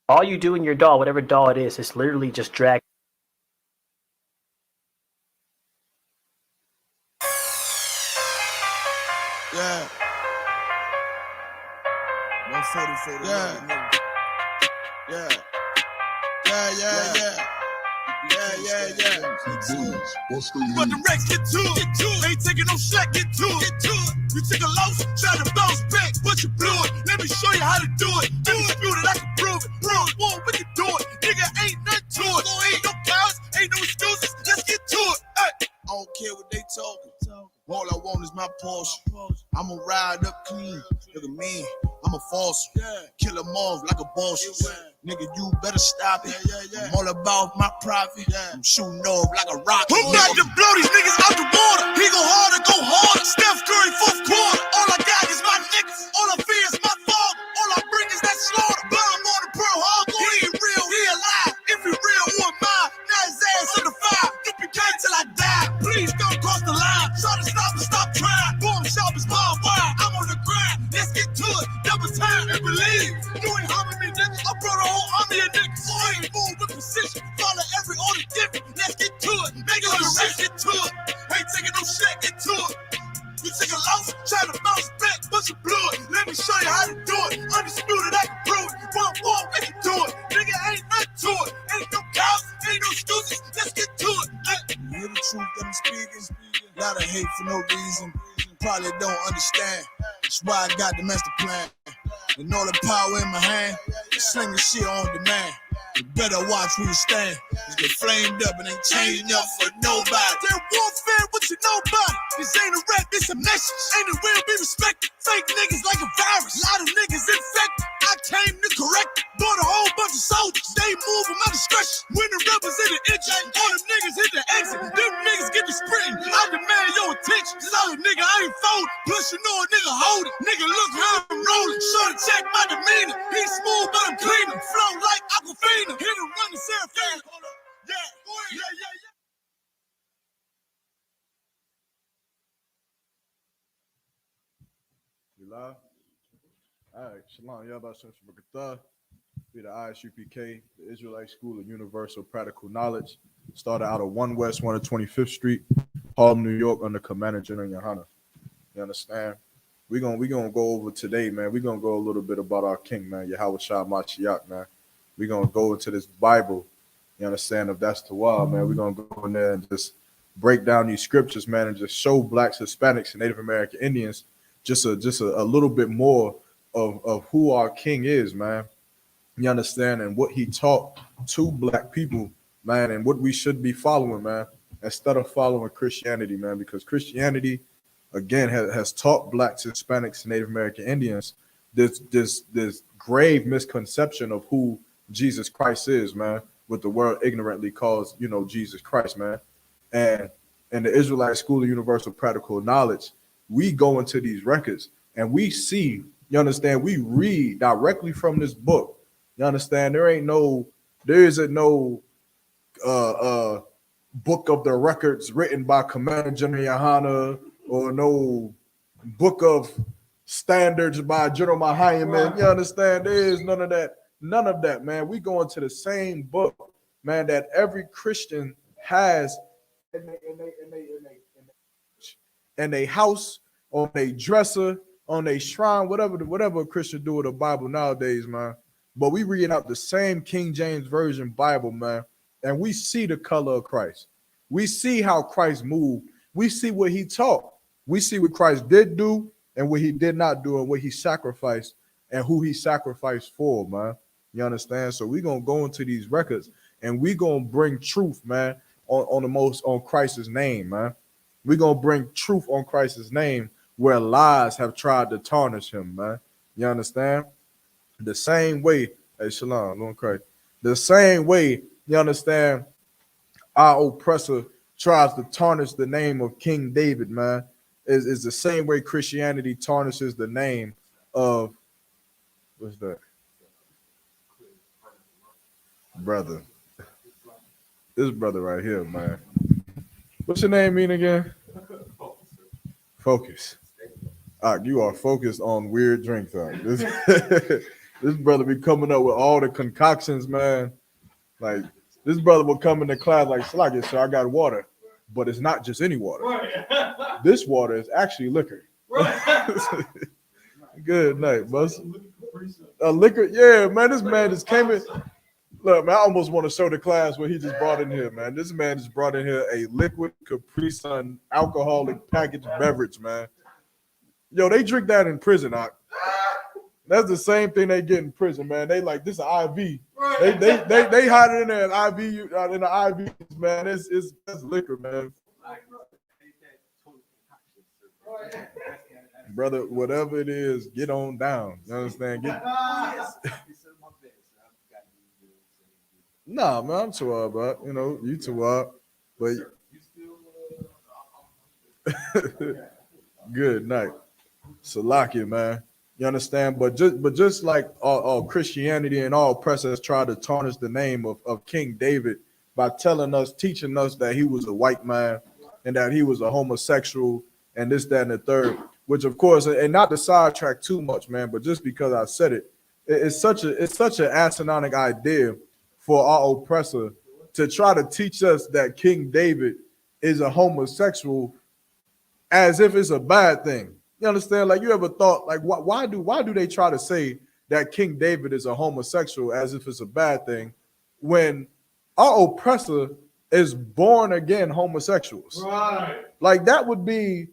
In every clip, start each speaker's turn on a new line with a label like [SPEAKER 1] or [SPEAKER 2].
[SPEAKER 1] All you do in your DAW, whatever DAW it is literally just drag.
[SPEAKER 2] Yeah. 144. Yeah. Yeah. But the Rex get to it. Ain't taking no shot, get to it. You take a loss, try to bounce back, but you blew it. Let me show you how to do it. Undisputed, I can prove it. Bro, one, we can do it. Nigga, ain't nothing to it. Ain't no cowards, ain't no excuses. Let's get to it. Hey. I don't care what they talking. All I want is my Porsche. I'ma ride up clean. Look at me. I'm a false. Kill them off like a boss. Nigga, you better stop it. I'm all about my profit. I'm shooting off like a rocket. Who got to blow these niggas out the water? He go harder, go harder. Steph Curry, fourth quarter. All I got is my niggas. All I fear is my father. All I bring is that slaughter. Bomb on the Pearl Harbor. He ain't real, he alive. If he real, who am I? Now his ass in the fire. You be kind till I die. Please don't cross the line. Try to stop and stop trying. Boom, sharp as barbed wire. I'm on the grind. Let's get to it. Double time and believe. You ain't harming me, nigga. I brought a whole army of niggas. So I ain't move with precision. Follow every order different. Let's get to it. Nigga, let's get to it. Ain't taking no shit. Get to it. You take a loss, try to bounce back, but you blew it. Let me show you how to do it. Undisputed, I can prove it. One, we can do it. Nigga, ain't nothing to it. Ain't no cows, ain't no excuses. Let's get to it. You hear the truth that I'm speaking? Lot of hate for no reason. Probably don't understand. That's why I got the master plan. And all the power in my hand, slinging shit on demand. You better watch where you stand. You get flamed up and ain't changing up for nobody. They're warfare, what you know about it? This ain't a rap, this a message. Ain't it real, be respected. Fake niggas like a virus. Lot of niggas infected. I came to correct it. Bought a whole bunch of soldiers. They move at my discretion. When the rebels hit the entry, all them niggas hit the exit. Them niggas get the sprinting. I demand your attention. Solid nigga, I ain't folding. Plus you know a nigga hold it. Nigga, look how I'm rolling. Shorty check my demeanor. He's smooth, but I'm cleaner. Flow like Aquafina. Hit him, run the Serafina. Yeah.
[SPEAKER 3] You live? All right, Shalom. Yabba Shem Shabakatah. We the Isupk, the Israelite School of Universal Practical Knowledge. Started out of 1 West 125th Street, Harlem, New York, under Commander General Yohana. You understand? We're gonna go over today, man. We're gonna go a little bit about our king, man, Yahweh Shah Mashiach, man. We're gonna go into this Bible. You understand? If that's the wild, man, we're gonna go in there and just break down these scriptures, man, and just show blacks, Hispanics, and Native American Indians just a little bit more of who our king is, man. You understand? And what he taught to black people, man, and what we should be following, man, instead of following Christianity, man, because Christianity, again, has taught blacks, Hispanics, and Native American Indians this grave misconception of who Jesus Christ is, man, what the world ignorantly calls, Jesus Christ, man. And in the Israelite School of Universal Practical Knowledge, we go into these records and we see, you understand, we read directly from this book. You understand? There isn't no book of the records written by Commander General Yohana or no book of standards by General Mahayaman. You understand? There is none of that, man. We go into the same book, man, that every Christian has in a house, on a dresser, on a shrine, whatever a Christian do with a Bible nowadays, man. But we reading out the same King James Version Bible, man, and we see the color of Christ. We see how Christ moved. We see what he taught. We see what Christ did do and what he did not do and what he sacrificed and who he sacrificed for, man. You understand? So we're going to go into these records and we're going to bring truth, man, on Christ's name, man. We're going to bring truth on Christ's name where lies have tried to tarnish him, man. You understand? The same way, hey, Shalom, Lord Christ. The same way, you understand, our oppressor tries to tarnish the name of King David, man, is the same way Christianity tarnishes the name of, what's that? Brother. This brother right here, man. What's your name mean again? Focus. You are focused on weird drinks. This This brother be coming up with all the concoctions, man. Like this brother will come into class like, so I got water, but it's not just any water. Right. This water is actually liquor. Right. Good night, boss. A liquor, yeah, man. This man just came in. Look, man, I almost want to show the class what he just brought in here, man. This man just brought in here a liquid Capri Sun alcoholic packaged beverage, man. Yo, they drink that in prison, Doc. That's the same thing they get in prison, man. They like this IV. They hide it in there, an IV in the IV, man. That's liquor, man. Brother, whatever it is, get on down. You understand? Nah, man, I'm too up, but you know, you too up. But good night. Salaki, man. You understand? But just like all Christianity and all oppressors try to tarnish the name of King David by teaching us that he was a white man and that he was a homosexual and this, that, and the third, which of course, and not to sidetrack too much, man, but just because I said it, it's such an asinine idea for our oppressor to try to teach us that King David is a homosexual as if it's a bad thing. You understand? Like, you ever thought, like, why do they try to say that King David is a homosexual as if it's a bad thing when our oppressor is born again homosexuals? Right. Like, that would be,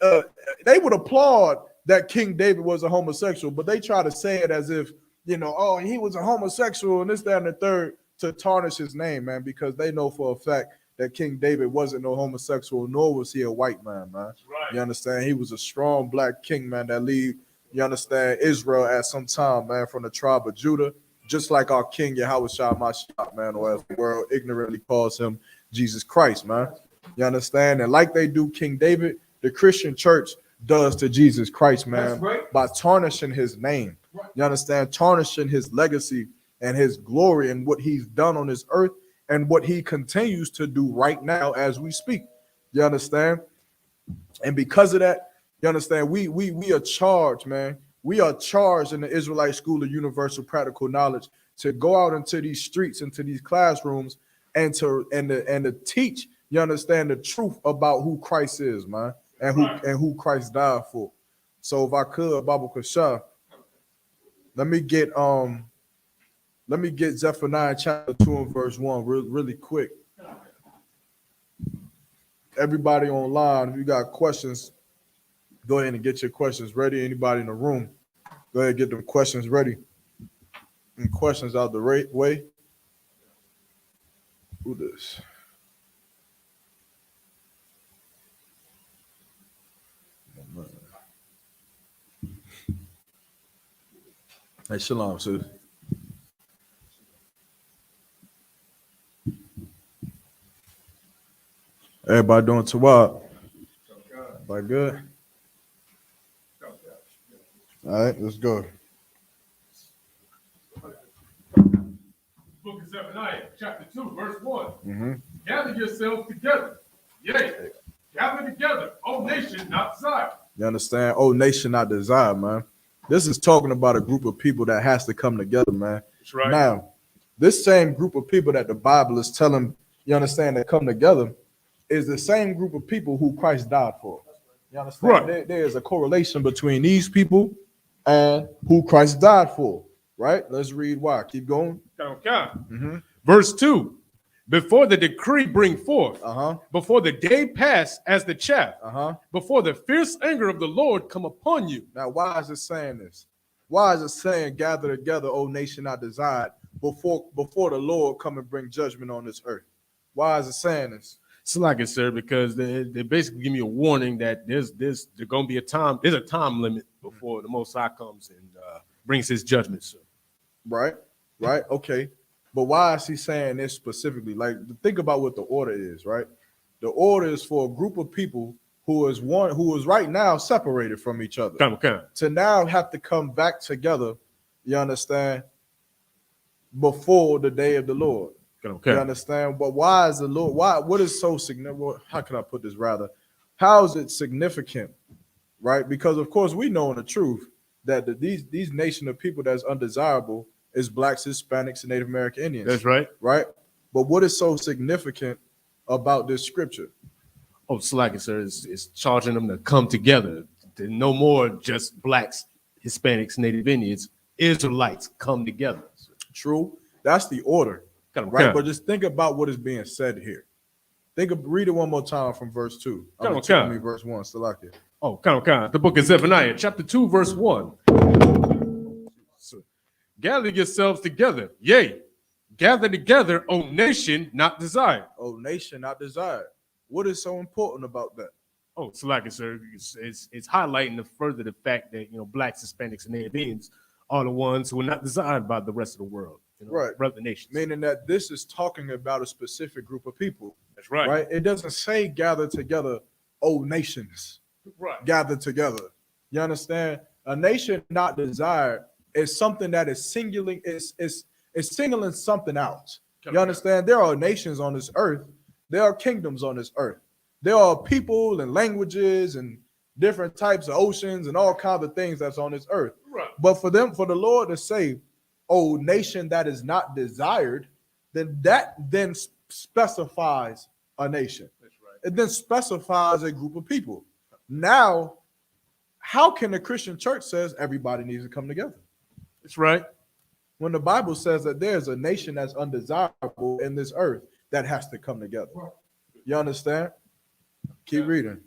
[SPEAKER 3] they would applaud that King David was a homosexual, but they try to say it as if, you know, oh, he was a homosexual and this, that, and the third to tarnish his name, man, because they know for a fact that King David wasn't no homosexual, nor was he a white man, man. Right. You understand? He was a strong black king, man, that lead, you understand, Israel at some time, man, from the tribe of Judah, just like our king, Yahushua Mashiach, man, or as the world ignorantly calls him, Jesus Christ, man. You understand? And like they do King David, the Christian church does to Jesus Christ, man, right, by tarnishing his name. Right. You understand? Tarnishing his legacy and his glory and what he's done on this earth and what he continues to do right now as we speak. You understand? And because of that, you understand, we are charged, man. We are charged in the Israelite School of Universal Practical Knowledge to go out into these streets, into these classrooms, and to teach, you understand, the truth about who Christ is, man, and who Christ died for. So if I could, Baba Kasha, let me get Zephaniah chapter 2 and verse 1 really quick. Everybody online, if you got questions, go ahead and get your questions ready. Anybody in the room, go ahead and get them questions ready. And questions out the way. Who this? Hey, shalom, sis. Everybody doing Tawab? Everybody good? All right, let's go.
[SPEAKER 4] Book of Zephaniah, chapter 2, verse 1. Mm-hmm. Gather yourselves together. Yea, gather together, O nation not desired.
[SPEAKER 3] You understand? Oh, nation not desired, man. This is talking about a group of people that has to come together, man.
[SPEAKER 4] That's right.
[SPEAKER 3] Now, this same group of people that the Bible is telling, you understand, that come together is the same group of people who Christ died for. You understand? Right. There is a correlation between these people and who Christ died for, right? Let's read why. Keep going.
[SPEAKER 4] Okay. Mm-hmm. Verse 2. Before the decree bring forth, before the day pass as the chaff, before the fierce anger of the Lord come upon you.
[SPEAKER 3] Now, why is it saying this? Why is it saying, gather together, O nation not desired, before the Lord come and bring judgment on this earth? Why is it saying this?
[SPEAKER 4] It's like it, sir, because they basically give me a warning that there's going to be a time limit before the Most High comes and brings his judgment, sir.
[SPEAKER 3] Right, okay. But why is he saying this specifically? Like, think about what the order is, right? The order is for a group of people who is right now separated from each other. To now have to come back together, you understand, before the day of the Lord. You understand? But why is the Lord, what is so significant? How can I put this rather? How is it significant, right? Because of course we know in the truth that these nation of people that's undesirable is blacks, Hispanics, and Native American Indians.
[SPEAKER 4] That's right.
[SPEAKER 3] Right? But what is so significant about this scripture?
[SPEAKER 4] Oh, Slacker, sir, is charging them to come together. No more just blacks, Hispanics, Native Indians, Israelites come together.
[SPEAKER 3] True. That's the order. Right? But just think about what is being said here. Read it one more time from verse 2. Verse 1, Salakia.
[SPEAKER 4] Oh, come. The book of Zephaniah, chapter 2, verse 1. So, gather yourselves together. Yea, gather together, O nation not desired.
[SPEAKER 3] O nation not desired. What is so important about that?
[SPEAKER 4] Oh, Salakia, sir, it's highlighting the fact that, blacks, Hispanics, and Native Indians are the ones who are not desired by the rest of the world.
[SPEAKER 3] Right.
[SPEAKER 4] Brother nations.
[SPEAKER 3] Meaning that this is talking about a specific group of people.
[SPEAKER 4] That's right.
[SPEAKER 3] Right? It doesn't say gather together, O nations.
[SPEAKER 4] Right.
[SPEAKER 3] Gather together. You understand? A nation not desired is something that is singling something out. You understand? There are nations on this earth. There are kingdoms on this earth. There are people and languages and different types of oceans and all kinds of things that's on this earth.
[SPEAKER 4] Right.
[SPEAKER 3] But for the Lord to say, "Oh, nation that is not desired," then that specifies a nation.
[SPEAKER 4] That's right.
[SPEAKER 3] It then specifies a group of people. Now, how can the Christian church says everybody needs to come together?
[SPEAKER 4] That's right.
[SPEAKER 3] When the Bible says that there's a nation that's undesirable in this earth that has to come together. You understand? Keep reading.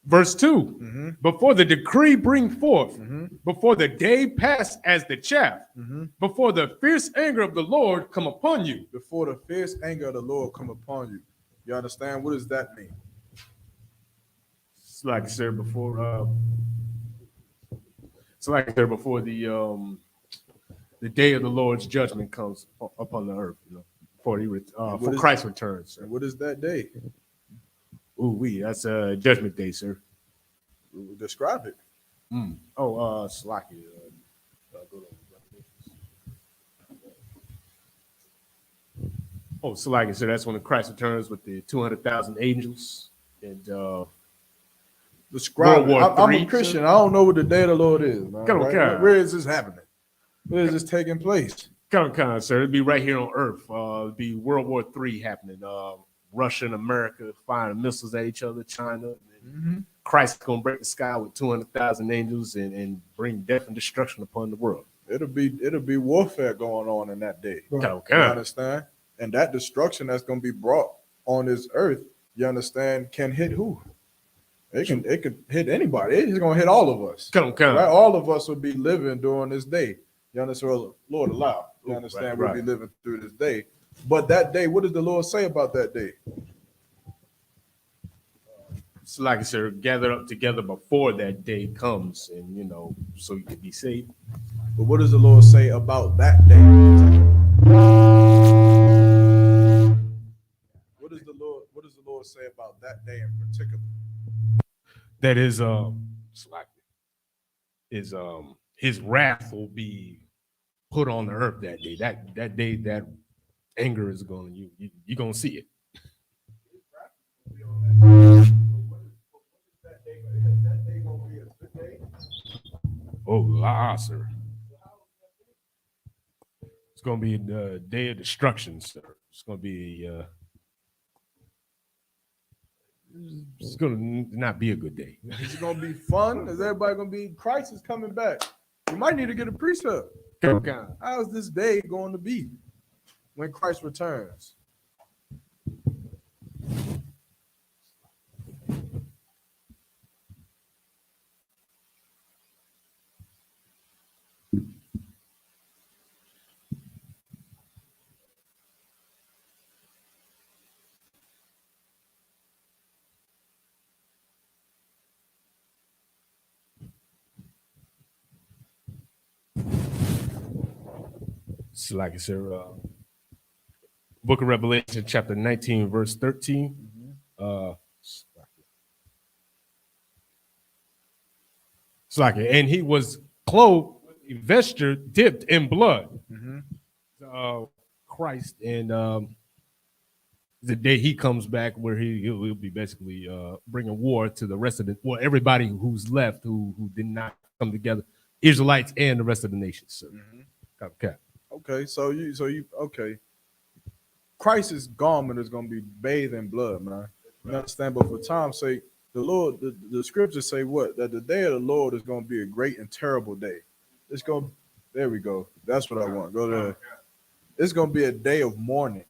[SPEAKER 4] Verse 2. Before the decree bring forth, before the day pass as the chaff, before the fierce anger of the Lord come upon you.
[SPEAKER 3] Before the fierce anger of the Lord come upon you. You understand? What does that mean?
[SPEAKER 4] It's like I said before. Before the day of the Lord's judgment comes upon the earth, before Christ returns. Sir.
[SPEAKER 3] And what is that day?
[SPEAKER 4] That's a judgment day, sir.
[SPEAKER 3] Describe it.
[SPEAKER 4] Slaki. So like I said, that's when Christ returns with the 200,000 angels and
[SPEAKER 3] describe it. I'm a Christian. I don't know what the day of the Lord is. Man, right? Where is this happening? Where is this taking place?
[SPEAKER 4] Sir. It'd be right here on Earth. It'd be World War III happening. Russia and America firing missiles at each other, China. Christ is going to break the sky with 200,000 angels and bring death and destruction upon the world.
[SPEAKER 3] It'll be warfare going on in that day. You understand? And that destruction that's going to be brought on this earth, you understand, can hit who? It can hit anybody. It's going to hit all of us. Right? All of us will be living during this day. You understand? Lord allow. You understand? We'll be living through this day. But that day, what does the Lord say about that day?
[SPEAKER 4] It's like I said, gather up together before that day comes, and so you can be saved.
[SPEAKER 3] But what does the Lord say about that day? What does the Lord say about that day in particular?
[SPEAKER 4] That his wrath will be put on the earth that day. That day, that anger is going. You're going to see it. Sir. It's going to be the day of destruction, sir. It's going to be. It's going to not be a good day.
[SPEAKER 3] It's going to be fun. Is everybody going to be? Christ is coming back. You might need to get a precept. How is this day going to be when Christ returns?
[SPEAKER 4] So like I said, Book of Revelation, chapter 19, verse 13. And he was clothed, vesture dipped in blood. Christ, and the day he comes back, where he'll be basically bringing war to the rest of everybody who's left who did not come together, Israelites and the rest of the nations. So, okay.
[SPEAKER 3] Okay, so you okay. Christ's garment is gonna be bathed in blood, man. You understand? But for time's sake, the Lord, the scriptures say what? That the day of the Lord is gonna be a great and terrible day. It's gonna, there we go. That's what I want. Go there. It's gonna be a day of mourning.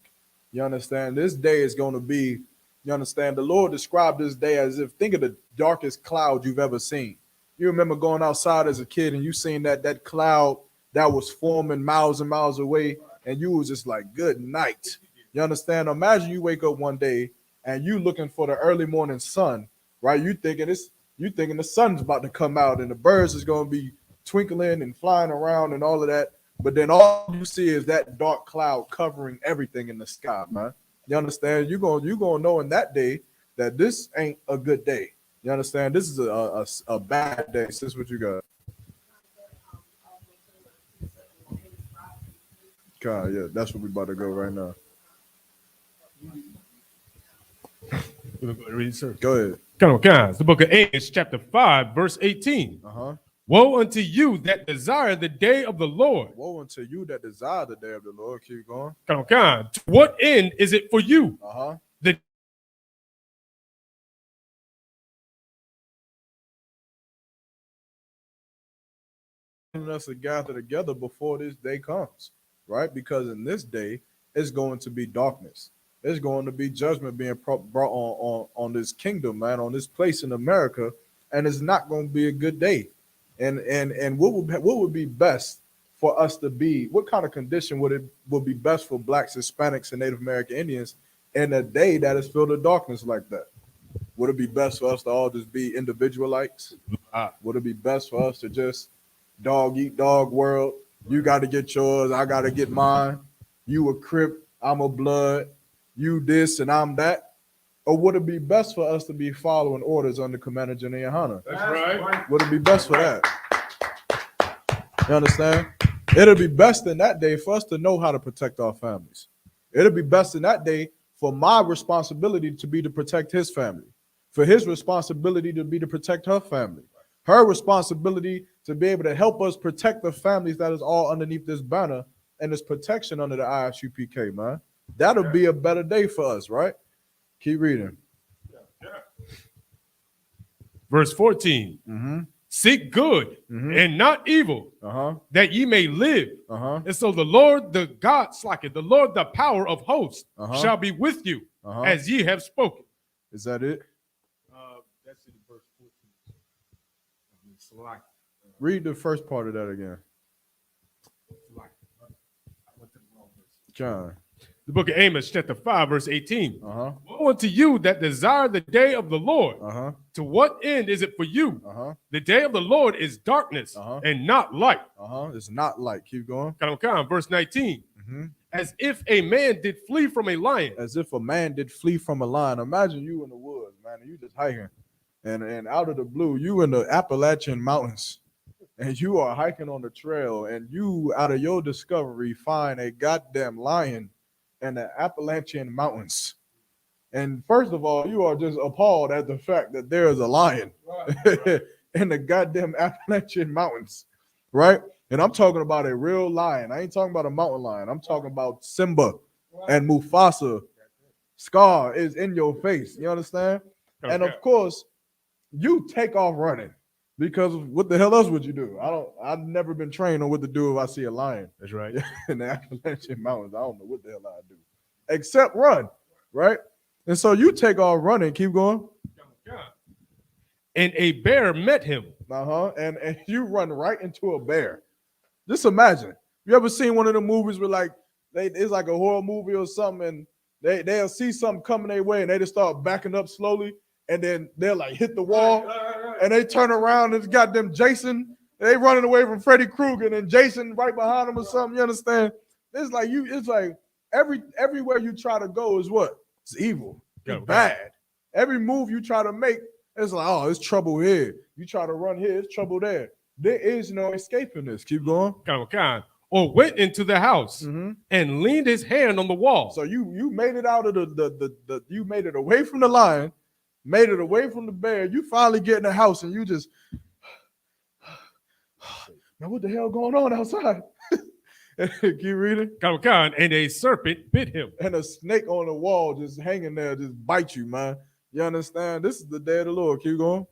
[SPEAKER 3] You understand? This day is gonna be, you understand? The Lord described this day as if, think of the darkest cloud you've ever seen. You remember going outside as a kid and you seen that cloud that was forming miles and miles away, and you was just like, good night. You understand? Imagine you wake up one day and you looking for the early morning sun, right? You thinking the sun's about to come out and the birds is gonna be twinkling and flying around and all of that. But then all you see is that dark cloud covering everything in the sky, man. You understand? You're gonna know in that day that this ain't a good day. You understand? This is a bad day. Sis, what you got? God, yeah, that's what we about to go right now.
[SPEAKER 4] Read, sir.
[SPEAKER 3] Go ahead.
[SPEAKER 4] Come on, the book of Amos, chapter 5, verse 18. Woe unto you that desire the day of the Lord.
[SPEAKER 3] Woe unto you that desire the day of the Lord. Keep going.
[SPEAKER 4] Come on. To what end is it for you? The
[SPEAKER 3] us to gather together before this day comes, right? Because in this day, it's going to be darkness. There's going to be judgment being brought on this kingdom, man, on this place in America, and it's not going to be a good day. And what would be best for us to be? What kind of condition would be best for Blacks, Hispanics, and Native American Indians in a day that is filled with darkness like that? Would it be best for us to all just be individualites? Would it be best for us to just dog eat dog world? You got to get yours, I got to get mine. You a Crip, I'm a Blood. You this and I'm that. Or would it be best for us to be following orders under Commander General Hunter?
[SPEAKER 4] That's right.
[SPEAKER 3] Would it be best for that? You understand? It'll be best in that day for us to know how to protect our families. It'll be best in that day for my responsibility to be to protect his family, for his responsibility to be to protect her family, her responsibility to be able to help us protect the families that is all underneath this banner and this protection under the ISUPK, man. That'll be a better day for us, right? Keep reading.
[SPEAKER 4] Verse 14. Seek good and not evil, that ye may live. And so the Lord, the God, the Lord, the power of hosts, shall be with you as ye have spoken.
[SPEAKER 3] Is that it?
[SPEAKER 4] That's in verse 14.
[SPEAKER 3] Read the first part of that again. John.
[SPEAKER 4] The book of Amos, chapter 5, verse 18. Woe unto you that desire the day of the Lord. To what end is it for you? The day of the Lord is darkness and not light.
[SPEAKER 3] It's not light. Keep going.
[SPEAKER 4] Verse 19. As if a man did flee from a lion.
[SPEAKER 3] As if a man did flee from a lion. Imagine you in the woods, man, and you just hiking. And out of the blue, you in the Appalachian Mountains. And you are hiking on the trail, and you, out of your discovery, find a goddamn lion in the Appalachian Mountains. And first of all, you are just appalled at the fact that there is a lion in the goddamn Appalachian Mountains, right? And I'm talking about a real lion. I ain't talking about a mountain lion. I'm talking about Simba and Mufasa. Scar is in your face. You understand? Okay. And of course, you take off running. Because what the hell else would you do? I've never been trained on what to do if I see a lion.
[SPEAKER 4] That's right.
[SPEAKER 3] In the Appalachian Mountains. I don't know what the hell I do. Except run, right? And so you take off running, keep going.
[SPEAKER 4] And a bear met him.
[SPEAKER 3] And you run right into a bear. Just imagine. You ever seen one of the movies where like it's like a horror movie or something, and they'll see something coming their way and they just start backing up slowly, and then they'll like hit the wall. And they turn around and it's got them Jason. They running away from Freddy Krueger and then Jason right behind them or something. You understand? It's like everywhere you try to go is what? It's evil. It's bad. Every move you try to make, it's like, oh, it's trouble here. You try to run here, it's trouble there. There is no escaping this. Keep going.
[SPEAKER 4] or went into the house
[SPEAKER 3] Mm-hmm.
[SPEAKER 4] and leaned his hand on the wall.
[SPEAKER 3] So you made it out of the you made it away from the lion, made it away from the bear. You finally get in the house and you just, man, what the hell going on outside? Keep reading.
[SPEAKER 4] And a serpent bit him.
[SPEAKER 3] And a snake on the wall just hanging there, just bite you, man. You understand? This is the day of the Lord. Keep going.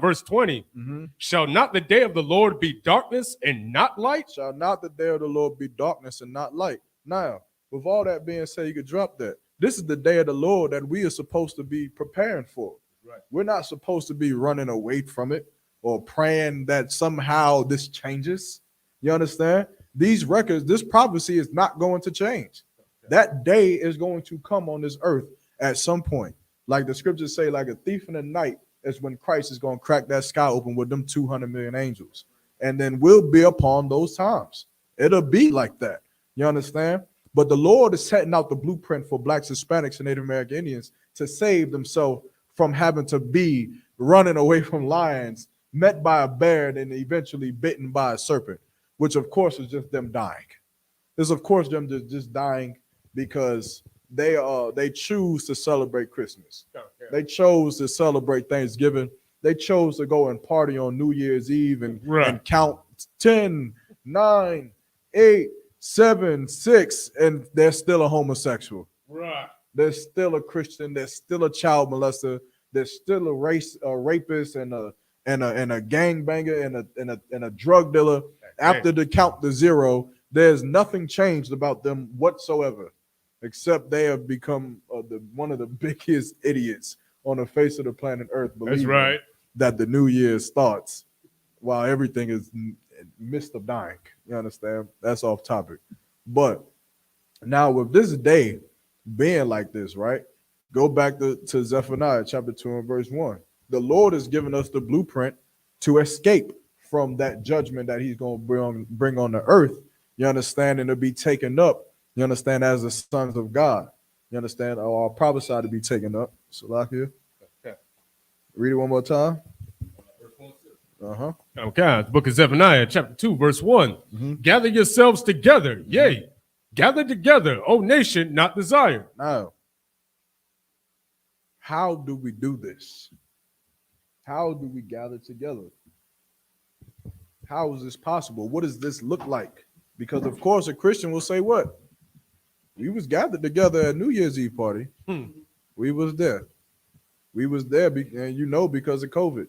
[SPEAKER 4] Verse 20.
[SPEAKER 3] Mm-hmm.
[SPEAKER 4] Shall not the day of the Lord be darkness and not light?
[SPEAKER 3] Shall not the day of the Lord be darkness and not light? Now, with all that being said, you could drop that. This is the day of the Lord that we are supposed to be preparing for.
[SPEAKER 4] Right.
[SPEAKER 3] We're not supposed to be running away from it or praying that somehow this changes. You understand? These records, this prophecy is not going to change. That day is going to come on this earth at some point. Like the scriptures say, like a thief in the night is when Christ is going to crack that sky open with them 200 million angels. And then we'll be upon those times. It'll be like that. You understand? But the Lord is setting out the blueprint for blacks, Hispanics, and Native American Indians to save themselves from having to be running away from lions, met by a bear, and then eventually bitten by a serpent, which of course is just them dying. It's of course them just dying because they choose to celebrate Christmas. They chose to celebrate Thanksgiving. They chose to go and party on New Year's Eve and count 10, 9, 8, 7, 6, and they're still a homosexual.
[SPEAKER 4] Right.
[SPEAKER 3] They're still a Christian. They're still a child molester. They're still a rapist and a gangbanger and a drug dealer. After the count to zero, there's nothing changed about them whatsoever, except they have become one of the biggest idiots on the face of the planet Earth. Believing that the New Year starts while everything is in midst of dying. You understand? That's off topic. But now with this day being like this, right? Go back to Zephaniah chapter 2 and verse 1. The Lord has given us the blueprint to escape from that judgment that he's going to bring on the earth. You understand? And to be taken up, you understand, as the sons of God. You understand? Or prophesied to be taken up. Salakia. Okay. Read it one more time.
[SPEAKER 4] Okay, the book of Zephaniah, chapter 2, verse 1. Mm-hmm. Gather yourselves together, yea, gather together, O nation not desired.
[SPEAKER 3] Now, how do we do this? How do we gather together? How is this possible? What does this look like? Because, of course, a Christian will say what? We was gathered together at New Year's Eve party. We was there. We was there, and because of COVID.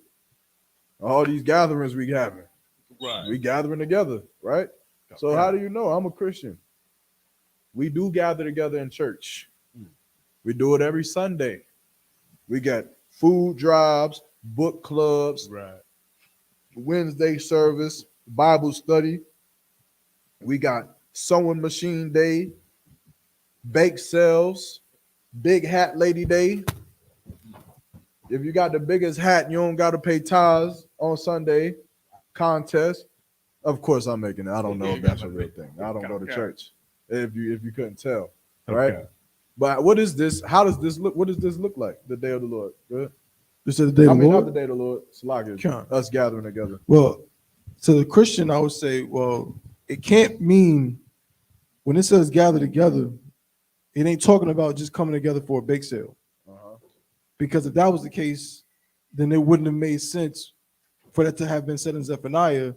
[SPEAKER 3] All these gatherings we having. Right. We gathering together, right? Okay. So how do you know? I'm a Christian. We do gather together in church. We do it every Sunday. We got food drives, book clubs, Wednesday service, Bible study. We got sewing machine day, bake sales, big hat lady day. If you got the biggest hat, you don't got to pay tithes on Sunday. Contest. Of course, I'm making it. I don't know if that's a real thing. I don't go to church. If you couldn't tell, right? Okay. But what is this? How does this look? What does this look like? The day of the Lord. Good.
[SPEAKER 5] This is the day of the Lord.
[SPEAKER 3] Not the day of the Lord. It's us gathering together.
[SPEAKER 5] Well, to the Christian, I would say, well, it can't mean when it says gather together, it ain't talking about just coming together for a bake sale. Because if that was the case, then it wouldn't have made sense for that to have been said in Zephaniah,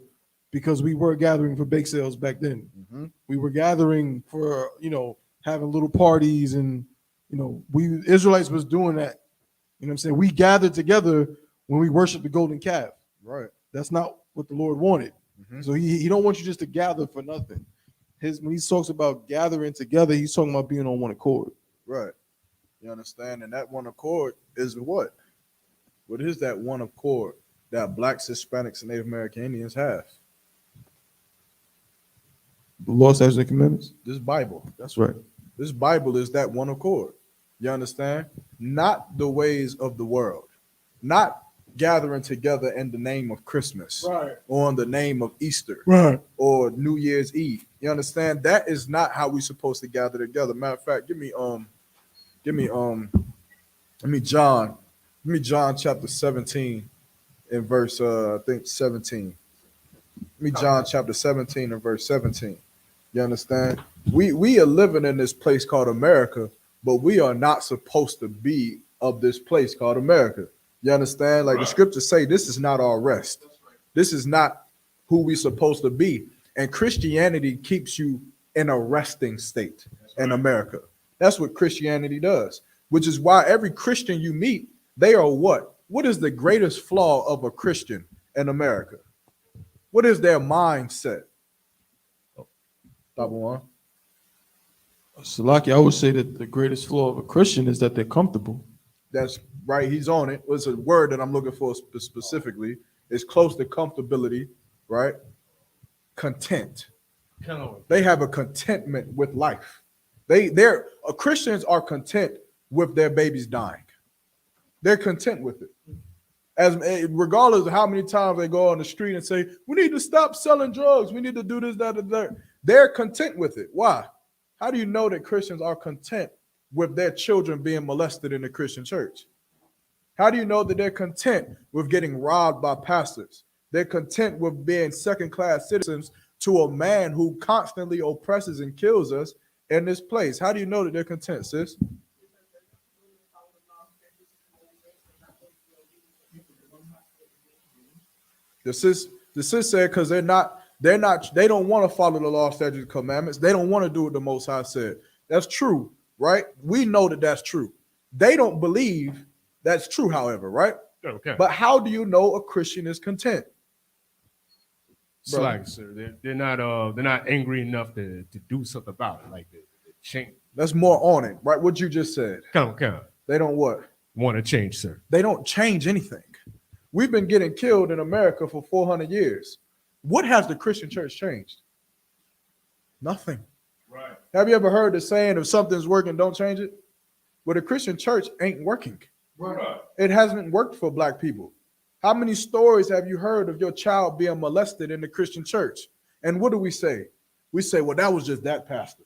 [SPEAKER 5] because we were gathering for bake sales back then. Mm-hmm. We were gathering for, having little parties, and, we Israelites was doing that. You know what I'm saying? We gathered together when we worshiped the golden calf.
[SPEAKER 3] Right.
[SPEAKER 5] That's not what the Lord wanted. Mm-hmm. So he don't want you just to gather for nothing. When he talks about gathering together, he's talking about being on one accord.
[SPEAKER 3] Right. You understand? And that one accord is what? What is that one accord that blacks, Hispanics, and Native American Indians have?
[SPEAKER 5] The law, statutes, and commandments?
[SPEAKER 3] This Bible.
[SPEAKER 5] That's right.
[SPEAKER 3] This Bible is that one accord. You understand? Not the ways of the world. Not gathering together in the name of Christmas.
[SPEAKER 5] Right.
[SPEAKER 3] Or in the name of Easter.
[SPEAKER 5] Right.
[SPEAKER 3] Or New Year's Eve. You understand? That is not how we're supposed to gather together. Matter of fact, give me John chapter 17 in verse 17. Give me John chapter 17 and verse 17. You understand? We are living in this place called America, but we are not supposed to be of this place called America. You understand? Like the scriptures say, this is not our rest. This is not who we supposed to be. And Christianity keeps you in a resting state in America. That's what Christianity does, which is why every Christian you meet, they are what? What is the greatest flaw of a Christian in America? What is their mindset? One.
[SPEAKER 5] Salaki, I would say that the greatest flaw of a Christian is that they're comfortable.
[SPEAKER 3] That's right. He's on it. It's a word that I'm looking for specifically. It's close to comfortability, right? Content. They have a contentment with life. Christians are content with their babies dying. They're content with it. Regardless of how many times they go on the street and say, we need to stop selling drugs. We need to do this, that, and that. They're content with it. Why? How do you know that Christians are content with their children being molested in the Christian church? How do you know that they're content with getting robbed by pastors? They're content with being second-class citizens to a man who constantly oppresses and kills us in this place. How do you know that they're content, sis? The sis said because they don't want to follow the law, statutes, and commandments. They don't want to do what the Most High said. That's true, right? We know that that's true. They don't believe that's true, however, right?
[SPEAKER 4] Okay.
[SPEAKER 3] But how do you know a Christian is content?
[SPEAKER 4] It's like, sir, they're not angry enough to do something about it, like the change.
[SPEAKER 3] That's more on it, right? What you just said.
[SPEAKER 4] Come on.
[SPEAKER 3] They don't what?
[SPEAKER 4] Want to change, sir.
[SPEAKER 3] They don't change anything. We've been getting killed in America for 400 years. What has the Christian church changed? Nothing.
[SPEAKER 4] Right.
[SPEAKER 3] Have you ever heard the saying, if something's working, don't change it? Well, the Christian church ain't working.
[SPEAKER 4] Right.
[SPEAKER 3] It hasn't worked for black people. How many stories have you heard of your child being molested in the Christian church? And what do we say? We say, well, that was just that pastor.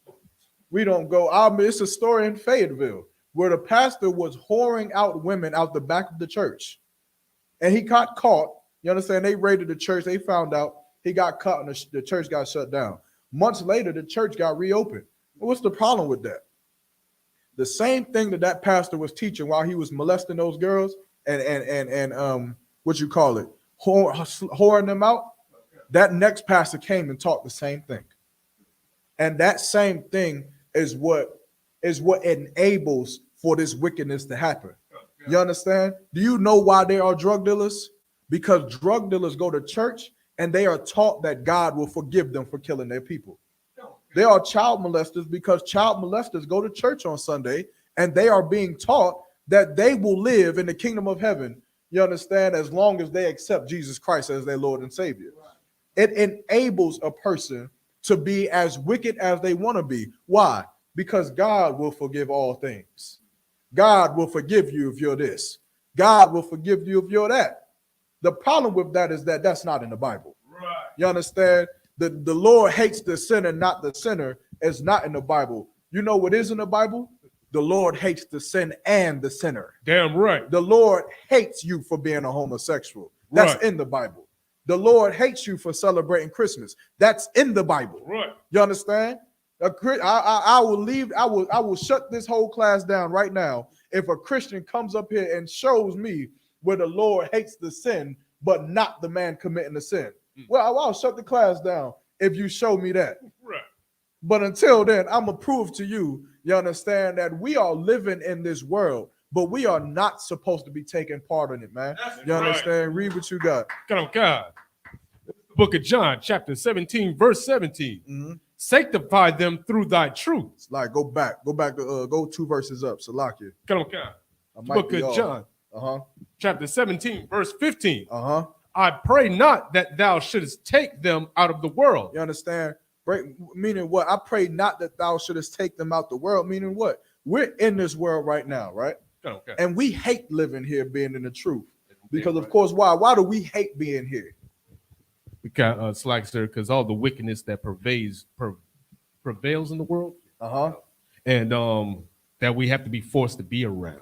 [SPEAKER 3] We don't go, it's a story in Fayetteville where the pastor was whoring out women out the back of the church. And he got caught. You understand? They raided the church. They found out he got caught and the church got shut down. Months later, the church got reopened. What's the problem with that? The same thing that pastor was teaching while he was molesting those girls and what you call it, whoring them out. That next pastor came and taught the same thing. And that same thing is what enables for this wickedness to happen. You understand? Do you know why there are drug dealers? Because drug dealers go to church and they are taught that God will forgive them for killing their people. There are child molesters because child molesters go to church on Sunday and they are being taught that they will live in the kingdom of heaven, you understand, as long as they accept Jesus Christ as their Lord and Savior. It enables a person to be as wicked as they want to be. Why? Because God will forgive all things. God will forgive you if you're this. God will forgive you if you're that. The problem with that is that that's not in the Bible. Right. You understand? The Lord hates the sinner, not the sinner. It's not in the Bible. You know what is in the Bible? The Lord hates the sin and the sinner.
[SPEAKER 4] Damn right.
[SPEAKER 3] The Lord hates you for being a homosexual. That's in the Bible. The Lord hates you for celebrating Christmas. That's in the Bible.
[SPEAKER 4] Right.
[SPEAKER 3] You understand? I will shut this whole class down right now if a Christian comes up here and shows me where the Lord hates the sin, but not the man committing the sin. Well, I'll shut the class down if you show me that.
[SPEAKER 4] Right.
[SPEAKER 3] But until then, I'm going to prove to you, you understand, that we are living in this world, but we are not supposed to be taking part in it, man. You understand? Read what you got.
[SPEAKER 4] Come on, God. Book of John, chapter 17, verse 17.
[SPEAKER 3] Mm-hmm.
[SPEAKER 4] Sanctify them through thy truth.
[SPEAKER 3] It's like, go back to go 2 verses up. Salakia.
[SPEAKER 4] Come on, God. Book of John, chapter 17, verse 15. I pray not that thou shouldest take them out of the world.
[SPEAKER 3] You understand? Meaning what? I pray not that thou shouldest take them out the world. Meaning what? We're in this world right now, right?
[SPEAKER 4] Okay.
[SPEAKER 3] And we hate living here, being in the truth. Because of course, why? Why do we hate being here?
[SPEAKER 4] Because sir, because all the wickedness that prevails in the world. And that we have to be forced to be around.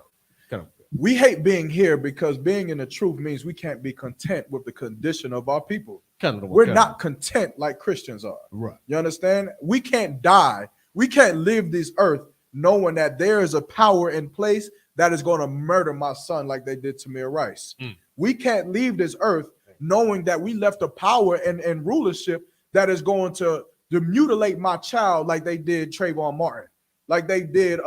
[SPEAKER 3] We hate being here because being in the truth means we can't be content with the condition of our people. We're not content like Christians are.
[SPEAKER 4] Right.
[SPEAKER 3] You understand? We can't die. We can't live this earth knowing that there is a power in place that is going to murder my son like they did to Tamir Rice. We can't leave this earth knowing that we left a power and rulership that is going to mutilate my child like they did Trayvon Martin, like they did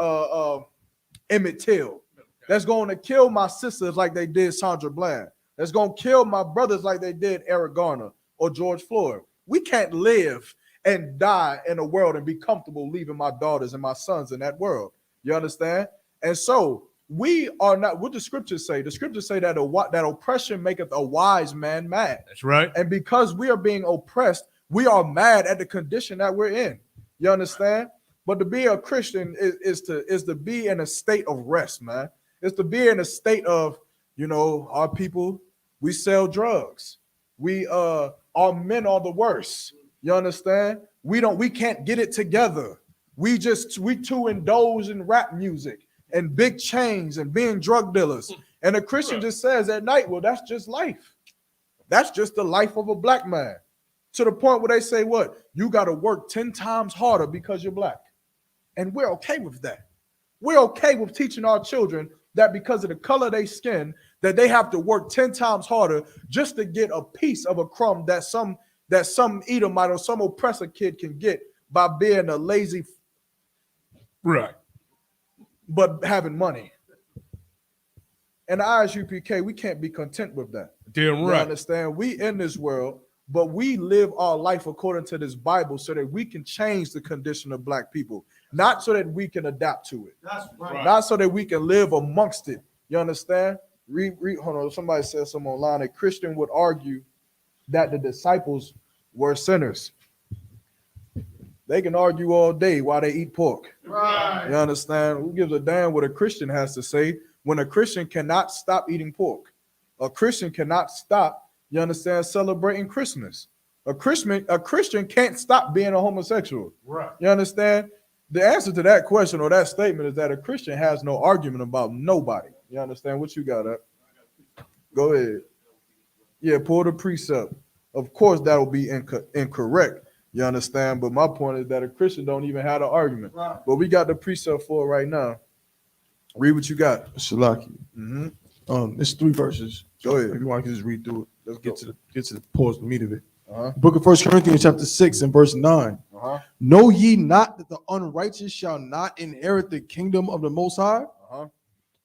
[SPEAKER 3] Emmett Till. That's going to kill my sisters like they did Sandra Bland. That's going to kill my brothers like they did Eric Garner or George Floyd. We can't live and die in a world and be comfortable leaving my daughters and my sons in that world. You understand? And so we are not, what the scriptures say? The scriptures say that that oppression maketh a wise man mad.
[SPEAKER 4] That's right.
[SPEAKER 3] And because we are being oppressed, we are mad at the condition that we're in. You understand? But to be a Christian is to be in a state of rest, man. It's to be in a state of, you know, our people, we sell drugs. Our men are the worst. You understand? We can't get it together. We too indulge in rap music and big chains and being drug dealers. And a Christian just says at night, well, that's just life. That's just the life of a black man. To the point where they say, what? You got to work 10 times harder because you're black. And we're okay with that. We're okay with teaching our children that because of the color of their skin, that they have to work 10 times harder just to get a piece of a crumb that some Edomite or some oppressor kid can get by being a lazy,
[SPEAKER 4] right,
[SPEAKER 3] but having money. And the ISUPK, we can't be content with that.
[SPEAKER 4] Damn right.
[SPEAKER 3] You understand? We in this world, but we live our life according to this Bible so that we can change the condition of black people, not so that we can adapt to it.
[SPEAKER 5] That's right.
[SPEAKER 3] Not so that we can live amongst it. You understand? Hold on. Somebody said something online. A Christian would argue that the disciples were sinners. They can argue all day while they eat pork.
[SPEAKER 5] Right.
[SPEAKER 3] You understand? Who gives a damn what a Christian has to say when a Christian cannot stop eating pork? A Christian cannot stop, you understand, celebrating Christmas. A Christian can't stop being a homosexual.
[SPEAKER 4] Right.
[SPEAKER 3] You understand? The answer to that question or that statement is that a Christian has no argument about nobody. You understand? What you got up? Go ahead. Yeah, pull the precept. Of course, that will be incorrect. You understand? But my point is that a Christian don't even have an argument. Right. But we got the precept for it right now. Read what you got.
[SPEAKER 5] Shalaki. It's 3 verses.
[SPEAKER 3] Go ahead.
[SPEAKER 5] If you want to just read through it, let's get to the pause, the meat of it.
[SPEAKER 3] Uh-huh.
[SPEAKER 5] Book of 1 Corinthians chapter 6 and verse 9.
[SPEAKER 3] Uh-huh.
[SPEAKER 5] Know ye not that the unrighteous shall not inherit the kingdom of the Most High?
[SPEAKER 3] Uh-huh.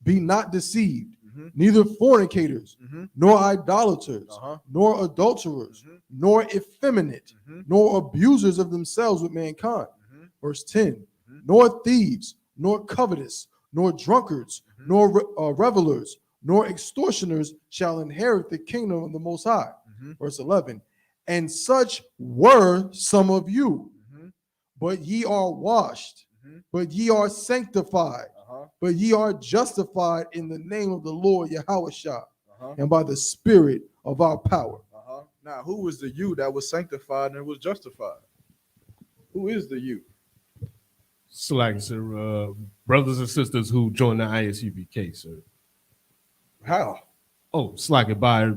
[SPEAKER 5] Be not deceived, neither fornicators, nor idolaters, nor adulterers, nor effeminate, nor abusers of themselves with mankind. Verse 10, nor thieves, nor covetous, nor drunkards, nor revelers, nor extortioners shall inherit the kingdom of the Most High. Verse 11, and such were some of you, but ye are washed, but ye are sanctified, but ye are justified in the name of the Lord Yahushua, and by the Spirit of our power.
[SPEAKER 3] Now, who was the you that was sanctified and was justified? Who is the you?
[SPEAKER 4] So like, sir, brothers and sisters who join the ISUPK, sir.
[SPEAKER 3] How?
[SPEAKER 4] Oh, it's like by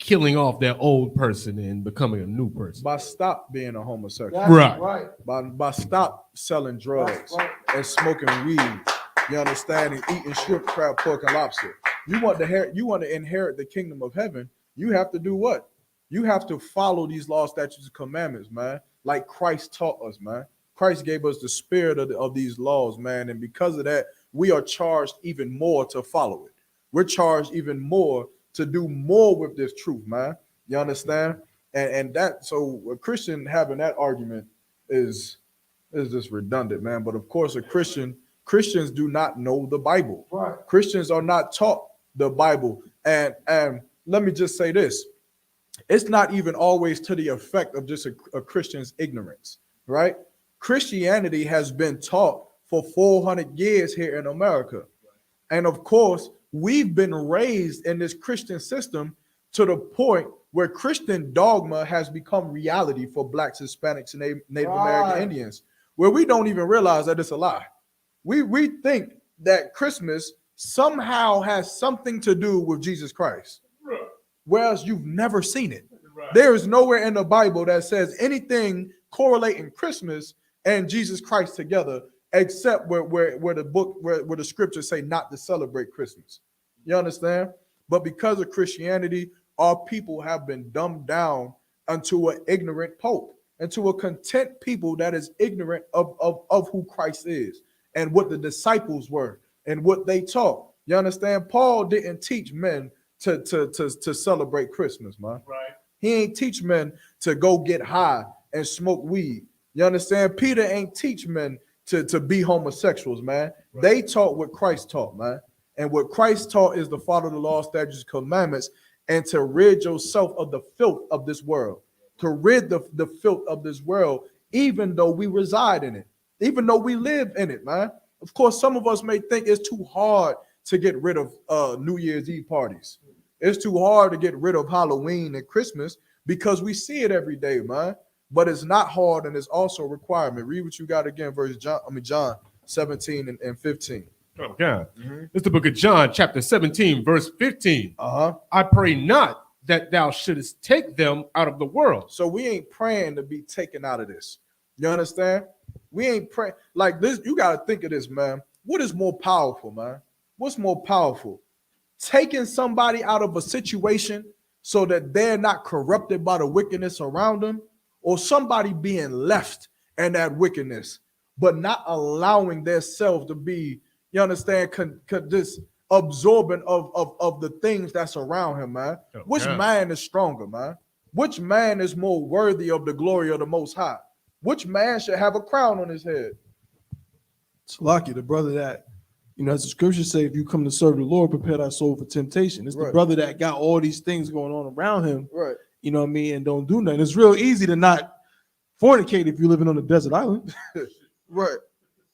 [SPEAKER 4] killing off that old person and becoming a new person.
[SPEAKER 3] By stop being a homosexual.
[SPEAKER 4] Right.
[SPEAKER 3] By stop selling drugs and smoking weed. You understand? And eating shrimp, crab, pork, and lobster. You want to inherit the kingdom of heaven. You have to do what? You have to follow these laws, statutes, and commandments, man. Like Christ taught us, man. Christ gave us the spirit of these laws, man. And because of that, we are charged even more to follow it. We're charged even more to do more with this truth, man. You understand? And that, so a Christian having that argument is just redundant, man. But of course, Christians do not know the Bible.
[SPEAKER 5] Right.
[SPEAKER 3] Christians are not taught the Bible. And let me just say this. It's not even always to the effect of just a Christian's ignorance, right? Christianity has been taught for 400 years here in America. And of course, we've been raised in this Christian system to the point where Christian dogma has become reality for Blacks, Hispanics, and Native American Indians, where we don't even realize that it's a lie. We think that Christmas somehow has something to do with Jesus Christ, whereas you've never seen it. There is nowhere in the Bible that says anything correlating Christmas and Jesus Christ together, except where the scriptures say not to celebrate Christmas. You understand? But because of Christianity, our people have been dumbed down unto an ignorant pope, and to a content people that is ignorant of who Christ is and what the disciples were and what they taught. You understand? Paul didn't teach men to celebrate Christmas, man.
[SPEAKER 4] Right.
[SPEAKER 3] He ain't teach men to go get high and smoke weed. You understand? Peter ain't teach men to be homosexuals, man. Right. They taught what Christ taught, man. And what Christ taught is to follow the law, statutes, commandments, and to rid yourself of the filth of this world. To rid the filth of this world, even though we reside in it, even though we live in it, man. Of course, some of us may think it's too hard to get rid of New Year's Eve parties. It's too hard to get rid of Halloween and Christmas because we see it every day, man. But it's not hard, and it's also a requirement. Read what you got again, John 17 and 15.
[SPEAKER 4] Oh, God. It's the book of John, chapter 17, verse 15. I pray not that thou shouldest take them out of the world.
[SPEAKER 3] So we ain't praying to be taken out of this. You understand? We ain't praying like this. You got to think of this, man. What is more powerful, man? What's more powerful? Taking somebody out of a situation so that they're not corrupted by the wickedness around them, or somebody being left in that wickedness, but not allowing their self to be, you understand, this absorbent of the things that's around him, man. Oh, which man is stronger, man? Which man is more worthy of the glory of the Most High? Which man should have a crown on his head?
[SPEAKER 5] It's lucky the brother that, you know, as the scriptures say, if you come to serve the Lord, prepare thy soul for temptation. It's the brother that got all these things going on around him, right? You know what I mean, and don't do nothing. It's real easy to not fornicate if you're living on a desert island,
[SPEAKER 3] right?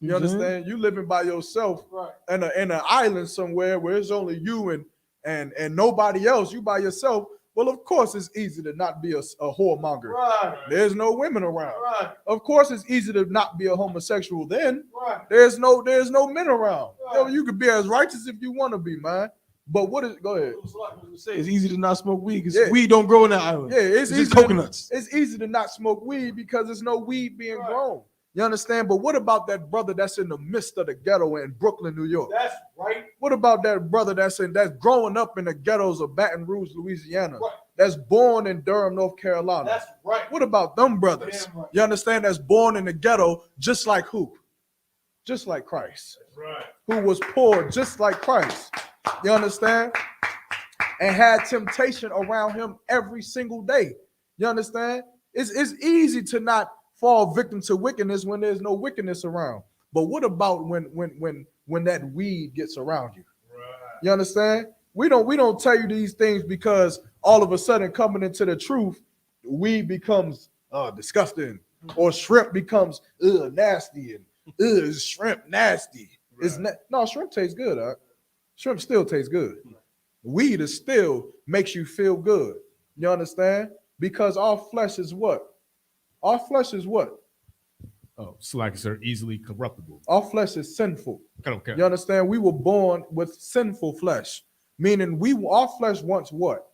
[SPEAKER 3] You understand? You living by yourself, right, in an island somewhere where it's only you and nobody else. You by yourself. Well, of course, it's easy to not be a whoremonger. Right. There's no women around. Right. Of course, it's easy to not be a homosexual. Then there's no men around. Right. Yo, you could be as righteous if you want to be, man. But what is? Go ahead.
[SPEAKER 5] It's easy to not smoke weed because weed don't grow in that island.
[SPEAKER 3] Yeah, it's
[SPEAKER 5] easy. Coconuts.
[SPEAKER 3] It's easy to not smoke weed because there's no weed being grown. You understand? But what about that brother that's in the midst of the ghetto in Brooklyn, New York? That's right. What about that brother that's growing up in the ghettos of Baton Rouge, Louisiana? Right. That's born in Durham, North Carolina. That's right. What about them brothers? Right. You understand? That's born in the ghetto, just like who? Just like Christ. That's right. Who was poor, just like Christ. You understand? And had temptation around him every single day. You understand? It's easy to not fall victim to wickedness when there's no wickedness around. But what about when that weed gets around you? Right. You understand? We don't tell you these things because all of a sudden coming into the truth, weed becomes disgusting, or shrimp becomes nasty, and shrimp nasty. Right. No, shrimp tastes good. Shrimp still tastes good. Weed is still makes you feel good. You understand? Because our flesh is what? Our flesh is what?
[SPEAKER 4] Oh, so like it's easily corruptible.
[SPEAKER 3] Our flesh is sinful.
[SPEAKER 4] Okay.
[SPEAKER 3] You understand? We were born with sinful flesh, meaning our flesh wants what?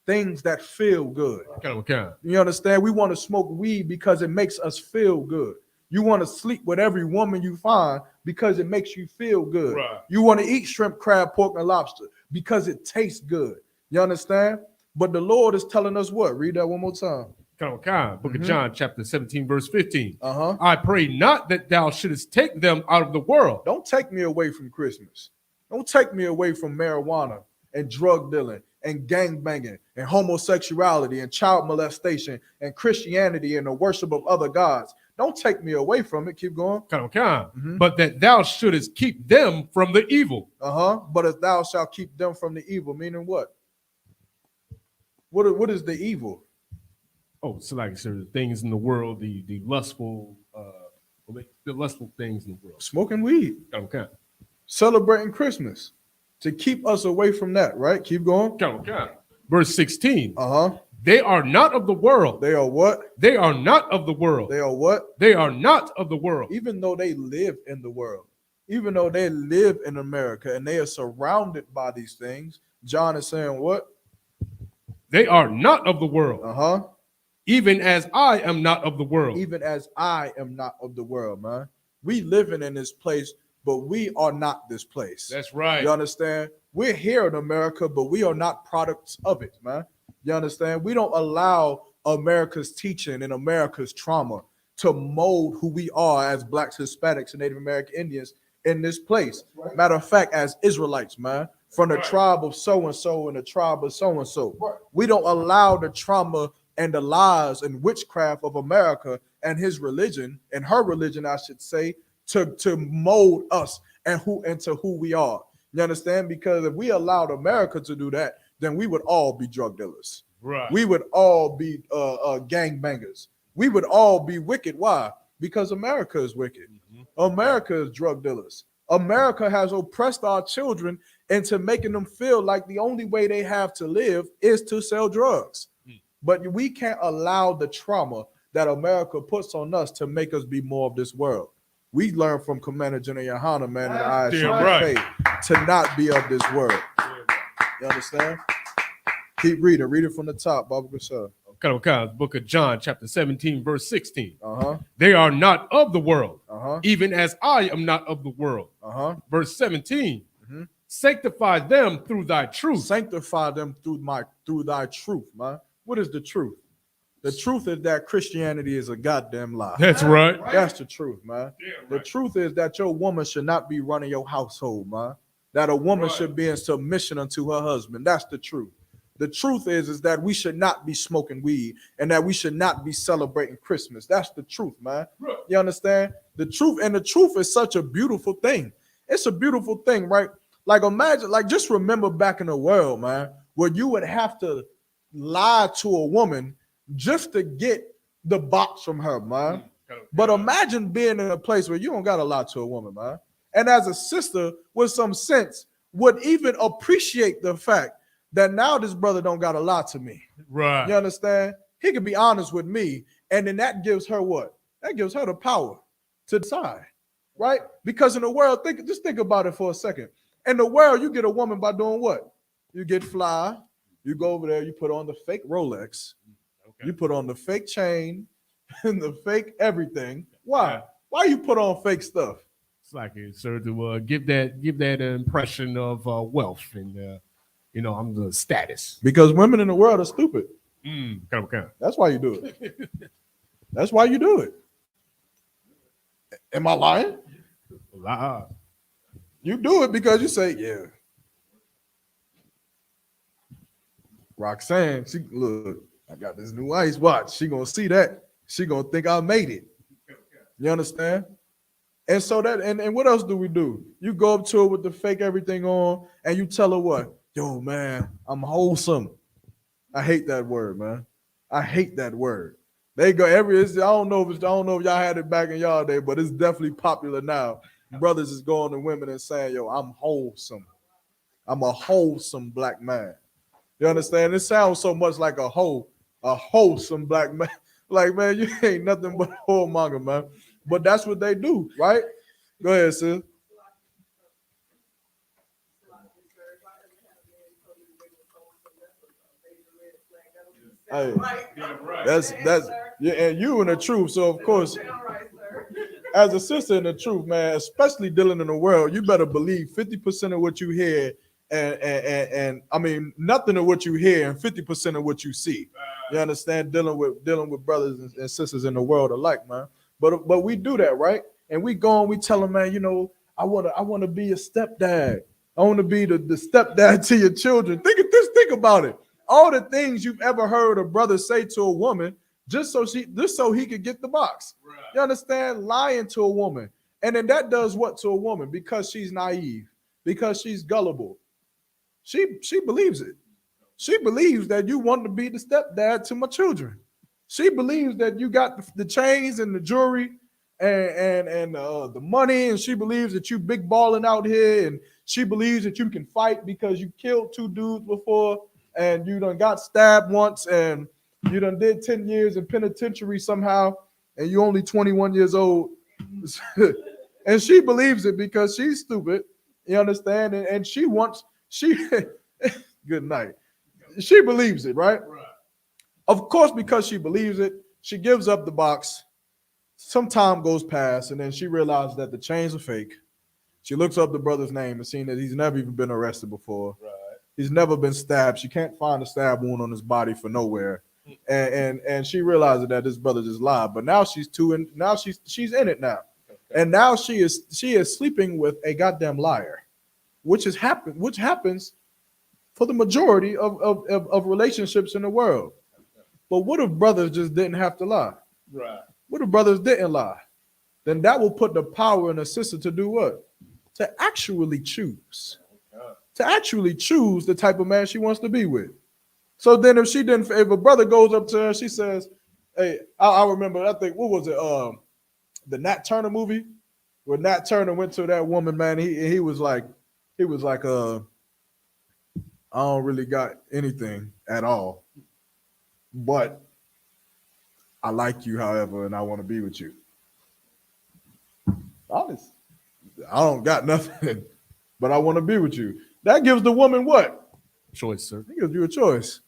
[SPEAKER 3] Things that feel good.
[SPEAKER 4] Okay.
[SPEAKER 3] You understand? We want to smoke weed because it makes us feel good. You want to sleep with every woman you find because it makes you feel good. Right. You want to eat shrimp, crab, pork, and lobster because it tastes good. You understand? But the Lord is telling us what? Read that one more time.
[SPEAKER 4] Book of John, chapter 17, verse 15. I pray not that thou shouldest take them out of the world.
[SPEAKER 3] Don't take me away from Christmas. Don't take me away from marijuana and drug dealing and gang banging and homosexuality and child molestation and Christianity and the worship of other gods. Don't take me away from it. Keep going.
[SPEAKER 4] But that thou shouldest keep them from the evil.
[SPEAKER 3] But if thou shalt keep them from the evil, meaning what? What is the evil?
[SPEAKER 4] Oh, so like I said, the things in the world, the lustful things in the world.
[SPEAKER 3] Smoking weed.
[SPEAKER 4] Okay.
[SPEAKER 3] Celebrating Christmas. To keep us away from that, right? Keep going.
[SPEAKER 4] Okay. Verse 16. They are not of the world.
[SPEAKER 3] They are what?
[SPEAKER 4] They are not of the world.
[SPEAKER 3] They are what?
[SPEAKER 4] They are not of the world.
[SPEAKER 3] Even though they live in the world. even though they live in America and they are surrounded by these things, John is saying what?
[SPEAKER 4] They are not of the world, even as I am not of the world.
[SPEAKER 3] Even as I am not of the world, man. We living in this place, but we are not this place.
[SPEAKER 4] That's right.
[SPEAKER 3] You understand? We're here in America, but we are not products of it, man. You understand? We don't allow America's teaching and America's trauma to mold who we are as Blacks, Hispanics, and Native American Indians in this place. Right. Matter of fact, as Israelites, man, from the tribe of so-and-so and the tribe of so-and-so. Right. We don't allow the trauma and the lies and witchcraft of America and his religion, and her religion, I should say, to mold us and into who we are. You understand? Because if we allowed America to do that, then we would all be drug dealers.
[SPEAKER 4] Right.
[SPEAKER 3] We would all be gangbangers. We would all be wicked. Why? Because America is wicked. America is drug dealers. America has oppressed our children into making them feel like the only way they have to live is to sell drugs. But we can't allow the trauma that America puts on us to make us be more of this world. We learn from Commander General Yohana, man, in the ISUPK to not be of this world. You understand? Keep reading. Read it from the top, Baba Gashar.
[SPEAKER 4] Okay, book of John, chapter 17, verse 16. They are not of the world, even as I am not of the world. Verse 17. Sanctify them through thy truth.
[SPEAKER 3] Sanctify them through thy truth, man. What is the truth? The truth is that Christianity is a goddamn lie.
[SPEAKER 4] That's right.
[SPEAKER 3] That's the truth, man. The truth is that your woman should not be running your household, man. That a woman should be in submission unto her husband. That's the truth. The truth is that we should not be smoking weed and that we should not be celebrating Christmas. That's the truth, man. You understand? The truth, and the truth is such a beautiful thing. It's a beautiful thing, right? Like imagine, like just remember back in the world, man, where you would have to lie to a woman just to get the box from her, man. But imagine being in a place where you don't got to lie to a woman, man. And as a sister with some sense would even appreciate the fact that now this brother don't got to lie to me.
[SPEAKER 4] Right.
[SPEAKER 3] You understand? He can be honest with me. And then that gives her what? That gives her the power to decide, right? Because in the world, just think about it for a second. In the world, you get a woman by doing what? You get fly. You go over there, you put on the fake Rolex. You put on the fake chain and the fake everything. Why? Why you put on fake stuff?
[SPEAKER 4] It's like it's sort of give that impression of wealth and I'm the status.
[SPEAKER 3] Because women in the world are stupid.
[SPEAKER 4] Okay.
[SPEAKER 3] That's why you do it. That's why you do it. Am I lying?
[SPEAKER 4] Lie.
[SPEAKER 3] You do it because you say, yeah. Roxanne, she look, I got this new ice watch. She gonna see that. She gonna think I made it. You understand? And so that, and what else do we do? You go up to her with the fake everything on, and you tell her what? Yo, man, I'm wholesome. I hate that word, man. I hate that word. They go I don't know if y'all had it back in y'all day, but it's definitely popular now. Brothers is going to women and saying, yo, I'm wholesome. I'm a wholesome black man. You understand? It sounds so much like a wholesome black man. Like, man, you ain't nothing but a whoremonger, man. But that's what they do, right? Go ahead, sis. Hey, that's yeah, and you in the truth. So of course, as a sister in the truth, man, especially dealing in the world, you better believe 50% of what you hear, and I mean nothing of what you hear, and 50% of what you see. You understand? Dealing with brothers and sisters in the world alike, man. But we do that, right? And we go and we tell them, man, I want to be a stepdad. I want to be the stepdad to your children. Think about it. All the things you've ever heard a brother say to a woman, just so he could get the box. Right. You understand? Lying to a woman. And then that does what to a woman? Because she's naive, because she's gullible. She believes it. She believes that you want to be the stepdad to my children. She believes that you got the chains and the jewelry and the money, and she believes that you big balling out here, and she believes that you can fight because you killed 2 dudes before, and you done got stabbed once, and you done did 10 years in penitentiary somehow, and you only 21 years old. And she believes it because she's stupid. You understand? And she good night. She believes it, right? Of course, because she believes it, she gives up the box. Some time goes past, and then she realizes that the chains are fake. She looks up the brother's name and seeing that he's never even been arrested before. Right. He's never been stabbed. She can't find a stab wound on his body for nowhere. And she realizes that this brother just lied. But now she's she's in it now. Okay. And now she is sleeping with a goddamn liar, which happens for the majority of relationships in the world. But what if brothers just didn't have to lie? Right. What if brothers didn't lie? Then that will put the power in a sister to do what? To actually choose. To actually choose the type of man she wants to be with. So then if a brother goes up to her, she says, hey, I remember, I think, what was it? The Nat Turner movie where Nat Turner went to that woman, man. He was like, I don't really got anything at all. But I like you, however, and I want to be with you. Honest. I don't got nothing, but I want to be with you. That gives the woman what?
[SPEAKER 4] Choice, sir.
[SPEAKER 3] It gives you a choice.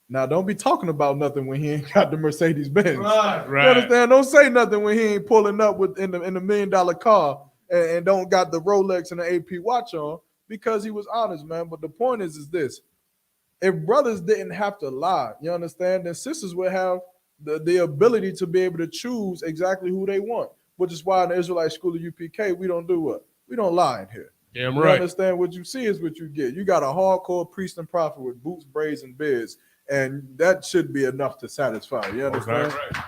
[SPEAKER 3] Now, don't be talking about nothing when he ain't got the Mercedes Benz. Right. You understand? Don't say nothing when he ain't pulling up in the $1 million car and don't got the Rolex and the AP watch on, because he was honest, man. But the point is this. If brothers didn't have to lie, you understand, then sisters would have the ability to be able to choose exactly who they want, which is why in the Israelite school of UPK, we don't do what? We don't lie in here.
[SPEAKER 4] Damn
[SPEAKER 3] you
[SPEAKER 4] right.
[SPEAKER 3] Understand? What you see is what you get. You got a hardcore priest and prophet with boots, braids, and beards, and that should be enough to satisfy. You understand? Right.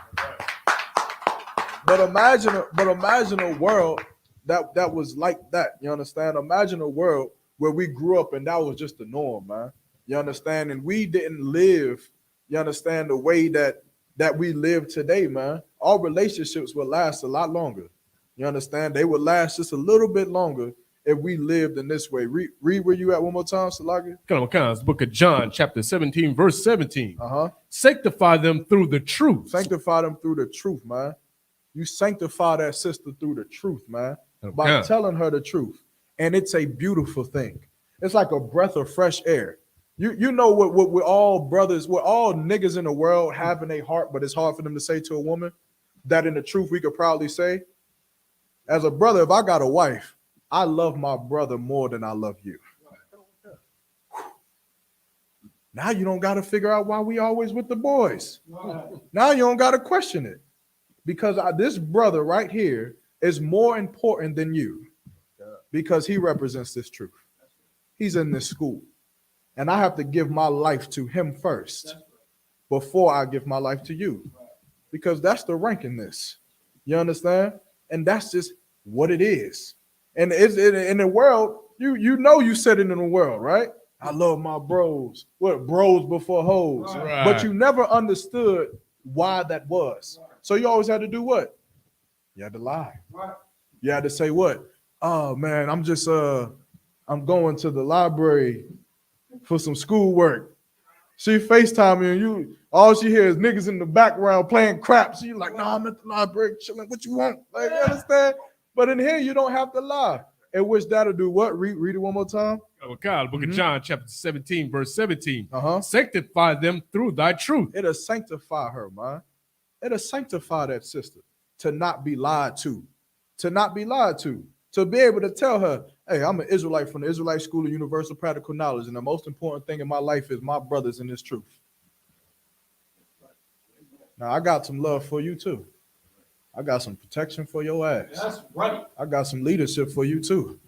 [SPEAKER 3] But imagine a world that was like that. You understand? Imagine a world where we grew up and that was just the norm, man. You understand? And we didn't live, you understand, the way that we live today, man. Our relationships would last a lot longer. You understand? They would last just a little bit longer if we lived in this way. Read where you at one more time, Salagi.
[SPEAKER 4] The book of John, chapter 17, verse 17. Sanctify them through the truth.
[SPEAKER 3] Sanctify them through the truth, man. You sanctify that sister through the truth, man, by telling her the truth. And it's a beautiful thing. It's like a breath of fresh air. You know what we're all brothers, we're all niggas in the world having a heart, but it's hard for them to say to a woman that in the truth we could proudly say. As a brother, if I got a wife, I love my brother more than I love you. Now you don't got to figure out why we always with the boys. Now you don't got to question it. Because this brother right here is more important than you because he represents this truth. He's in this school. And I have to give my life to him first before I give my life to you. Because that's the rank in this. You understand? And that's just what it is. And it's in the world, you know you said it in the world, right? I love my bros. What? Bros before hoes. Right. But you never understood why that was. So you always had to do what? You had to lie. Right. You had to say what? Oh man, I'm going to the library for some schoolwork. She FaceTime you and all she hears is niggas in the background playing crap. So you're like, nah, I'm at the library chilling. What you want? Like, you understand? But in here, you don't have to lie. And which that'll do what? Read it one more time.
[SPEAKER 4] Oh God, book of John, chapter 17, verse 17. Sanctify them through thy truth.
[SPEAKER 3] It'll sanctify her, man. It'll sanctify that sister to not be lied to. To not be lied to. To be able to tell her, hey, I'm an Israelite from the Israelite School of Universal Practical Knowledge, and the most important thing in my life is my brothers in this truth. Now, I got some love for you, too. I got some protection for your ass. That's right. I got some leadership for you, too.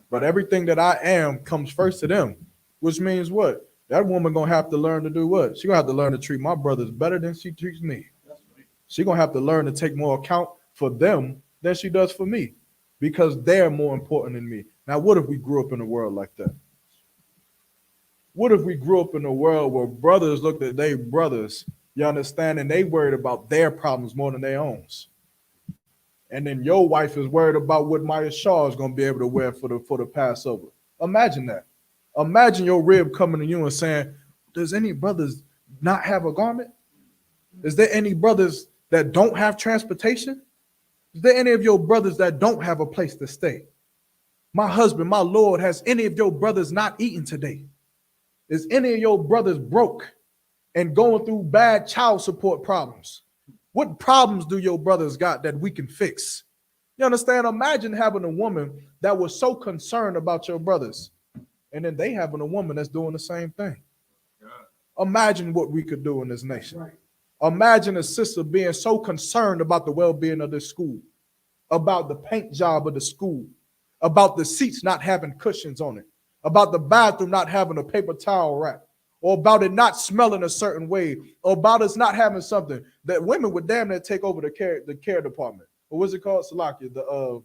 [SPEAKER 3] But everything that I am comes first to them, which means what? That woman going to have to learn to do what? She going to have to learn to treat my brothers better than she treats me. She going to have to learn to take more account for them than she does for me. Because they're more important than me. Now, what if we grew up in a world like that? What if we grew up in a world where brothers looked at their brothers, you understand, and they worried about their problems more than their own? And then your wife is worried about what Maya Shaw is going to be able to wear for the Passover. Imagine that. Imagine your rib coming to you and saying, does any brothers not have a garment? Is there any brothers that don't have transportation? Is there any of your brothers that don't have a place to stay? My husband, my Lord, has any of your brothers not eaten today? Is any of your brothers broke and going through bad child support problems? What problems do your brothers got that we can fix? You understand? Imagine having a woman that was so concerned about your brothers, and then they having a woman that's doing the same thing. Imagine what we could do in this nation. Imagine a sister being so concerned about the well-being of this school, about the paint job of the school, about the seats not having cushions on it, about the bathroom not having a paper towel wrap, or about it not smelling a certain way, or about us not having something that women would damn near take over the care department. Or what's it called? Salakia,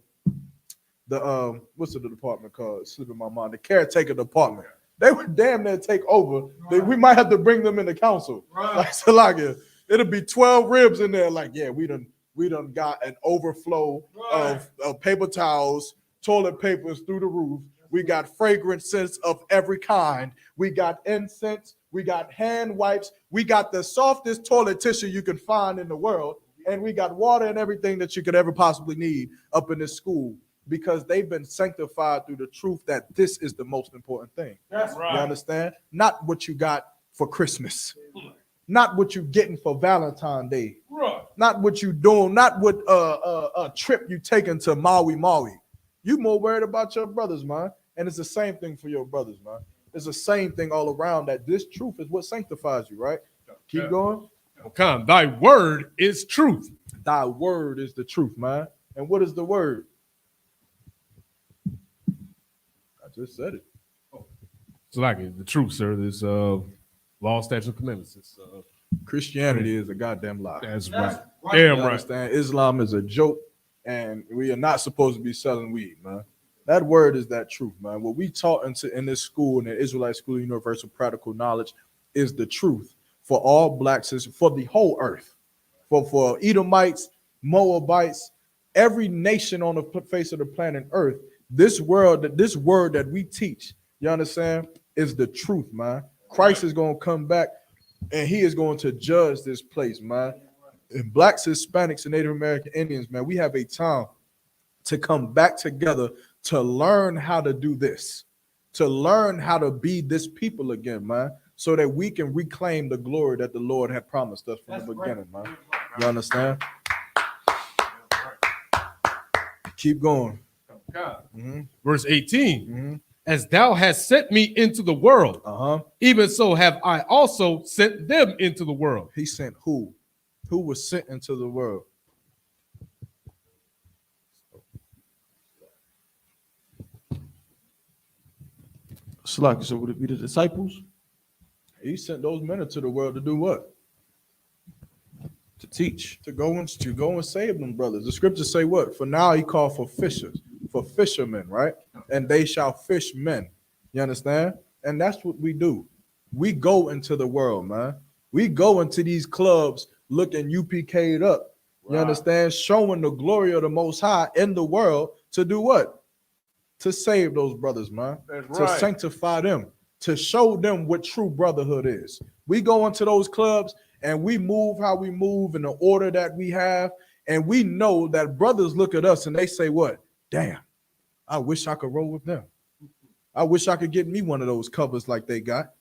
[SPEAKER 3] what's the department called? It's slipping my mind. The caretaker department. They would damn near take over. We might have to bring them into council. Like Salakia, it'll be 12 ribs in there. Like, yeah, we done got an overflow of paper towels, toilet papers through the roof. We got fragrance scents of every kind. We got incense. We got hand wipes. We got the softest toilet tissue you can find in the world. And we got water and everything that you could ever possibly need up in this school, because they've been sanctified through the truth that this is the most important thing. That's right. You understand? Not what you got for Christmas. Not what you getting for Valentine's Day. Right. Not what you doing. Not what a trip you taking to Maui. You more worried about your brothers, man. And it's the same thing for your brothers, man. It's the same thing all around, that this truth is what sanctifies you, right? Keep going.
[SPEAKER 4] Okay. Thy word is truth.
[SPEAKER 3] Thy word is the truth, man. And what is the word? I just said it.
[SPEAKER 4] So like the truth, sir, this law, statutes, and commandments. It's,
[SPEAKER 3] Christianity is a goddamn lie.
[SPEAKER 4] That's right. Damn right.
[SPEAKER 3] Understand? Islam is a joke, and we are not supposed to be selling weed, man. That word is that truth, man. What we taught in this school, in the Israelite School of Universal Practical Knowledge, is the truth for all blacks, for the whole earth, for Edomites, Moabites, every nation on the face of the planet Earth. This word that we teach, you understand, is the truth, man. Christ is going to come back, and he is going to judge this place, man. And blacks, Hispanics, and Native American Indians, man, we have a time to come back together to learn how to do this, to learn how to be this people again, man, so that we can reclaim the glory that the Lord had promised us from the beginning, man. You understand? Keep going.
[SPEAKER 4] Mm-hmm. Verse 18. Mm-hmm. As thou hast sent me into the world, even so have I also sent them into the world.
[SPEAKER 3] He sent who? Who was sent into the world?
[SPEAKER 5] So would it be the disciples?
[SPEAKER 3] He sent those men into the world to do what? To teach, to go and save them, brothers. The scriptures say what? For now he called for fishers, for fishermen, right? And they shall fish men. You understand? And that's what we do. We go into the world, man. We go into these clubs looking UPK'd up. You understand? Showing the glory of the Most High in the world to do what? To save those brothers, man. To sanctify them, to show them what true brotherhood is. We go into those clubs and we move how we move in the order that we have. And we know that brothers look at us and they say, what? Damn, I wish I could roll with them. I wish I could get me one of those covers like they got.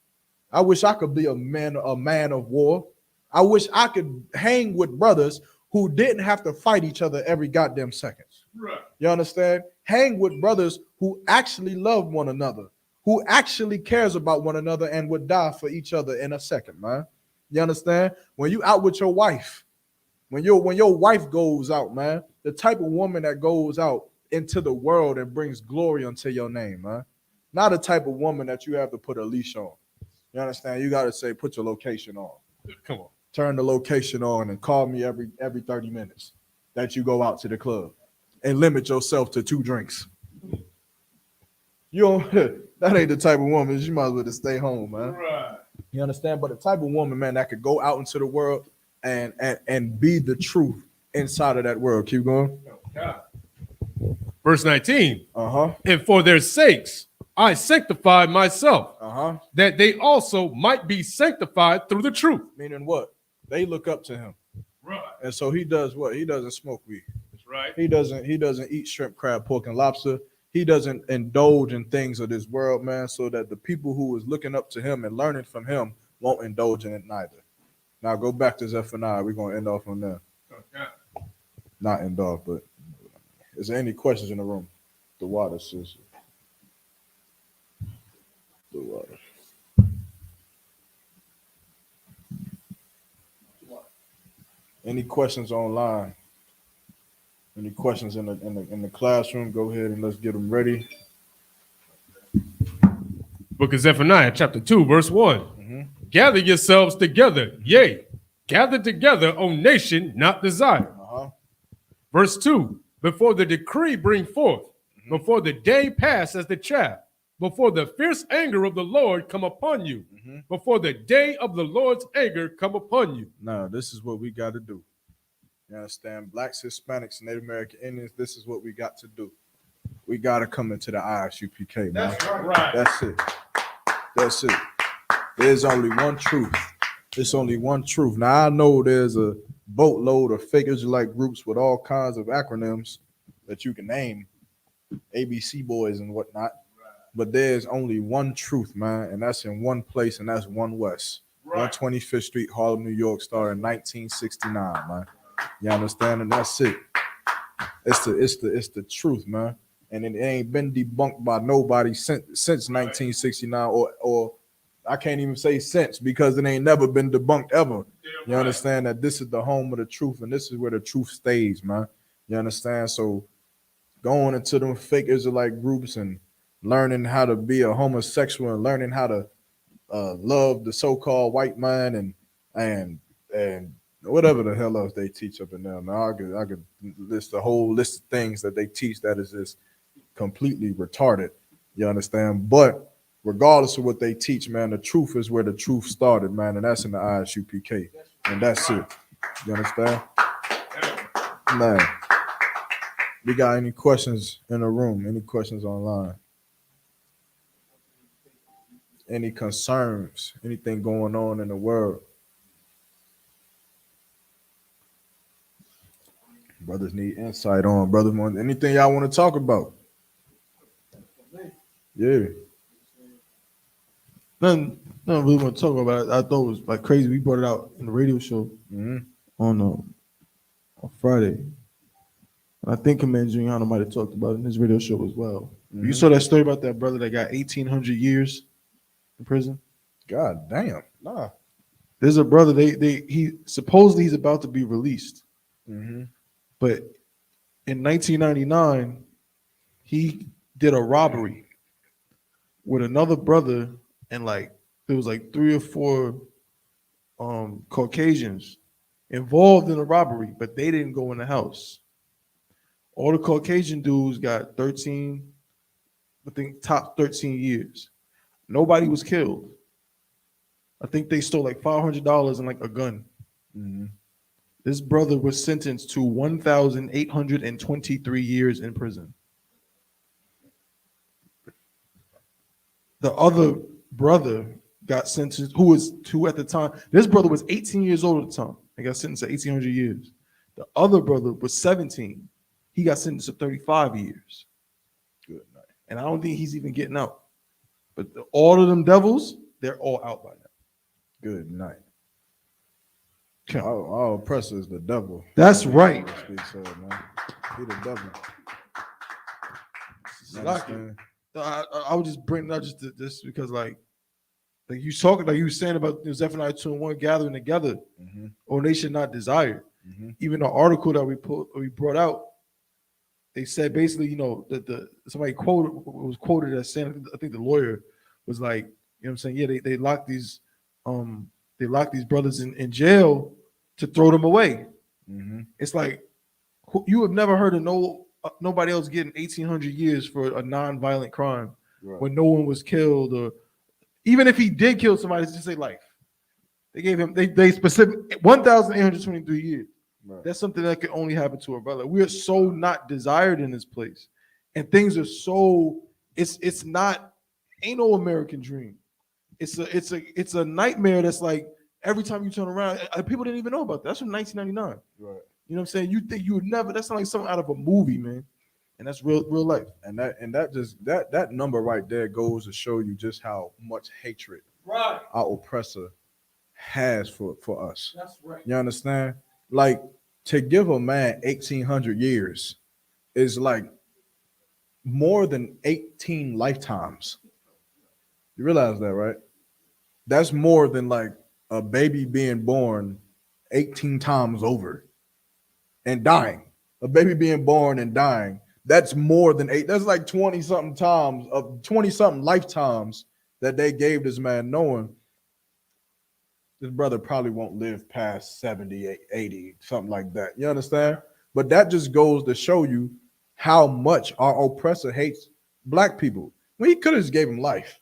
[SPEAKER 3] I wish I could be a man of war. I wish I could hang with brothers who didn't have to fight each other every goddamn second. Right. You understand? Hang with brothers who actually love one another, who actually cares about one another and would die for each other in a second, man. You understand? When you out with your wife, when your wife goes out, man, the type of woman that goes out into the world and brings glory unto your name, man. Not the type of woman that you have to put a leash on. You understand? You got to say, put your location on. Come on. Turn the location on and call me every 30 minutes that you go out to the club, and limit yourself to 2 drinks. You don't, that ain't the type of woman. You might as well just stay home, man. Right. You understand? But the type of woman, man, that could go out into the world and be the truth inside of that world. Keep going.
[SPEAKER 4] Verse 19. And for their sakes I sanctified myself, that they also might be sanctified through the truth.
[SPEAKER 3] Meaning what? They look up to him. Right. And so he does what? He doesn't smoke weed. That's
[SPEAKER 4] Right.
[SPEAKER 3] He doesn't eat shrimp, crab, pork, and lobster. He doesn't indulge in things of this world, man, so that the people who is looking up to him and learning from him won't indulge in it neither. Now go back to Zephaniah. We're gonna end off on there.
[SPEAKER 4] Okay.
[SPEAKER 3] Not end off, but is there any questions in the room? The water, sis. The water. Any questions online? Any questions in the classroom? Go ahead and let's get them ready.
[SPEAKER 4] Book of Zephaniah, chapter 2, verse 1. Gather yourselves together, yea, gather together, O nation not desired. Verse 2, before the decree bring forth, before the day pass as the chaff, before the fierce anger of the Lord come upon you, before the day of the Lord's anger come upon you.
[SPEAKER 3] Now, this is what we got to do. You understand? Blacks, Hispanics, Native American Indians, this is what we got to do. We got to come into the ISUPK, man.
[SPEAKER 4] That's right.
[SPEAKER 3] That's it. That's it. There's only one truth. It's only one truth. Now, I know there's a boatload of fake Israelite groups with all kinds of acronyms that you can name, ABC boys and whatnot. But there's only one truth, man, and that's in one place, and that's One West. 125th Street, Harlem, New York, started in 1969, man. You understand? And that's it. It's the truth, man. And it ain't been debunked by nobody since 1969, or I can't even say since, because it ain't never been debunked ever. You understand that this is the home of the truth, and this is where the truth stays, man. You understand? So going into them fake Israelite groups and learning how to be a homosexual and learning how to love the so-called white man and whatever the hell else they teach up in there. Now I could list a whole list of things that they teach that is just completely retarded. You understand? But regardless of what they teach, man, the truth is where the truth started, man, and that's in the ISUPK, and that's it. You understand? Man, we got any questions in the room? Any questions online? Any concerns? Anything going on in the world? Brothers need insight on. Brothers want anything y'all want to talk about? Yeah.
[SPEAKER 5] Nothing really want to talk about it. I thought it was like crazy. We brought it out in the radio show on Friday. And I think Commander Giuliano might have talked about it in his radio show as well. You saw that story about that brother that got 1,800 years in prison?
[SPEAKER 3] God damn. Nah.
[SPEAKER 5] There's a brother, he supposedly he's about to be released. But in 1999, he did a robbery with another brother, and there was 3 or 4 Caucasians involved in the robbery, but they didn't go in the house. All the Caucasian dudes got 13, I think top 13 years. Nobody was killed. I think they stole $500 and a gun. This brother was sentenced to 1,823 years in prison. The other brother got sentenced, who at the time, this brother was 18 years old at the time. He got sentenced to 1,800 years. The other brother was 17. He got sentenced to 35 years.
[SPEAKER 3] Good night.
[SPEAKER 5] And I don't think he's even getting out. But all of them devils, they're all out by now.
[SPEAKER 3] Good night. Our oppressor is the devil.
[SPEAKER 5] That's right.
[SPEAKER 3] He the devil.
[SPEAKER 5] I would just bring that just because you talking you were saying about Zephaniah 2:1 gathering together, or nation not desired. Even the article that we brought out, they said basically, that somebody was quoted as saying, I think the lawyer was like, you know what I'm saying? Yeah, they locked these brothers in jail to throw them away. It's like you have never heard of nobody else getting 1,800 years for a non-violent crime when no one was killed, or even if he did kill somebody, just say life. They gave him they specific 1,823 years. That's something that could only happen to a brother. We are so not desired in this place, and things are so it's not ain't no American dream. It's a nightmare. That's every time you turn around, people didn't even know about that. That's from 1999. You know what I'm saying? You think you would never, that's like something out of a movie, man. And that's real life.
[SPEAKER 3] And that number right there goes to show you just how much hatred our oppressor has for us.
[SPEAKER 5] That's right.
[SPEAKER 3] You understand? Like, to give a man 1,800 years is like more than 18 lifetimes. You realize that, right? That's more than like a baby being born 18 times over and dying. A baby being born and dying. That's more than 8. That's like 20 something times of 20 something lifetimes that they gave this man, knowing this brother probably won't live past 70, 80, something like that. You understand? But that just goes to show you how much our oppressor hates black people. We could have just gave him life.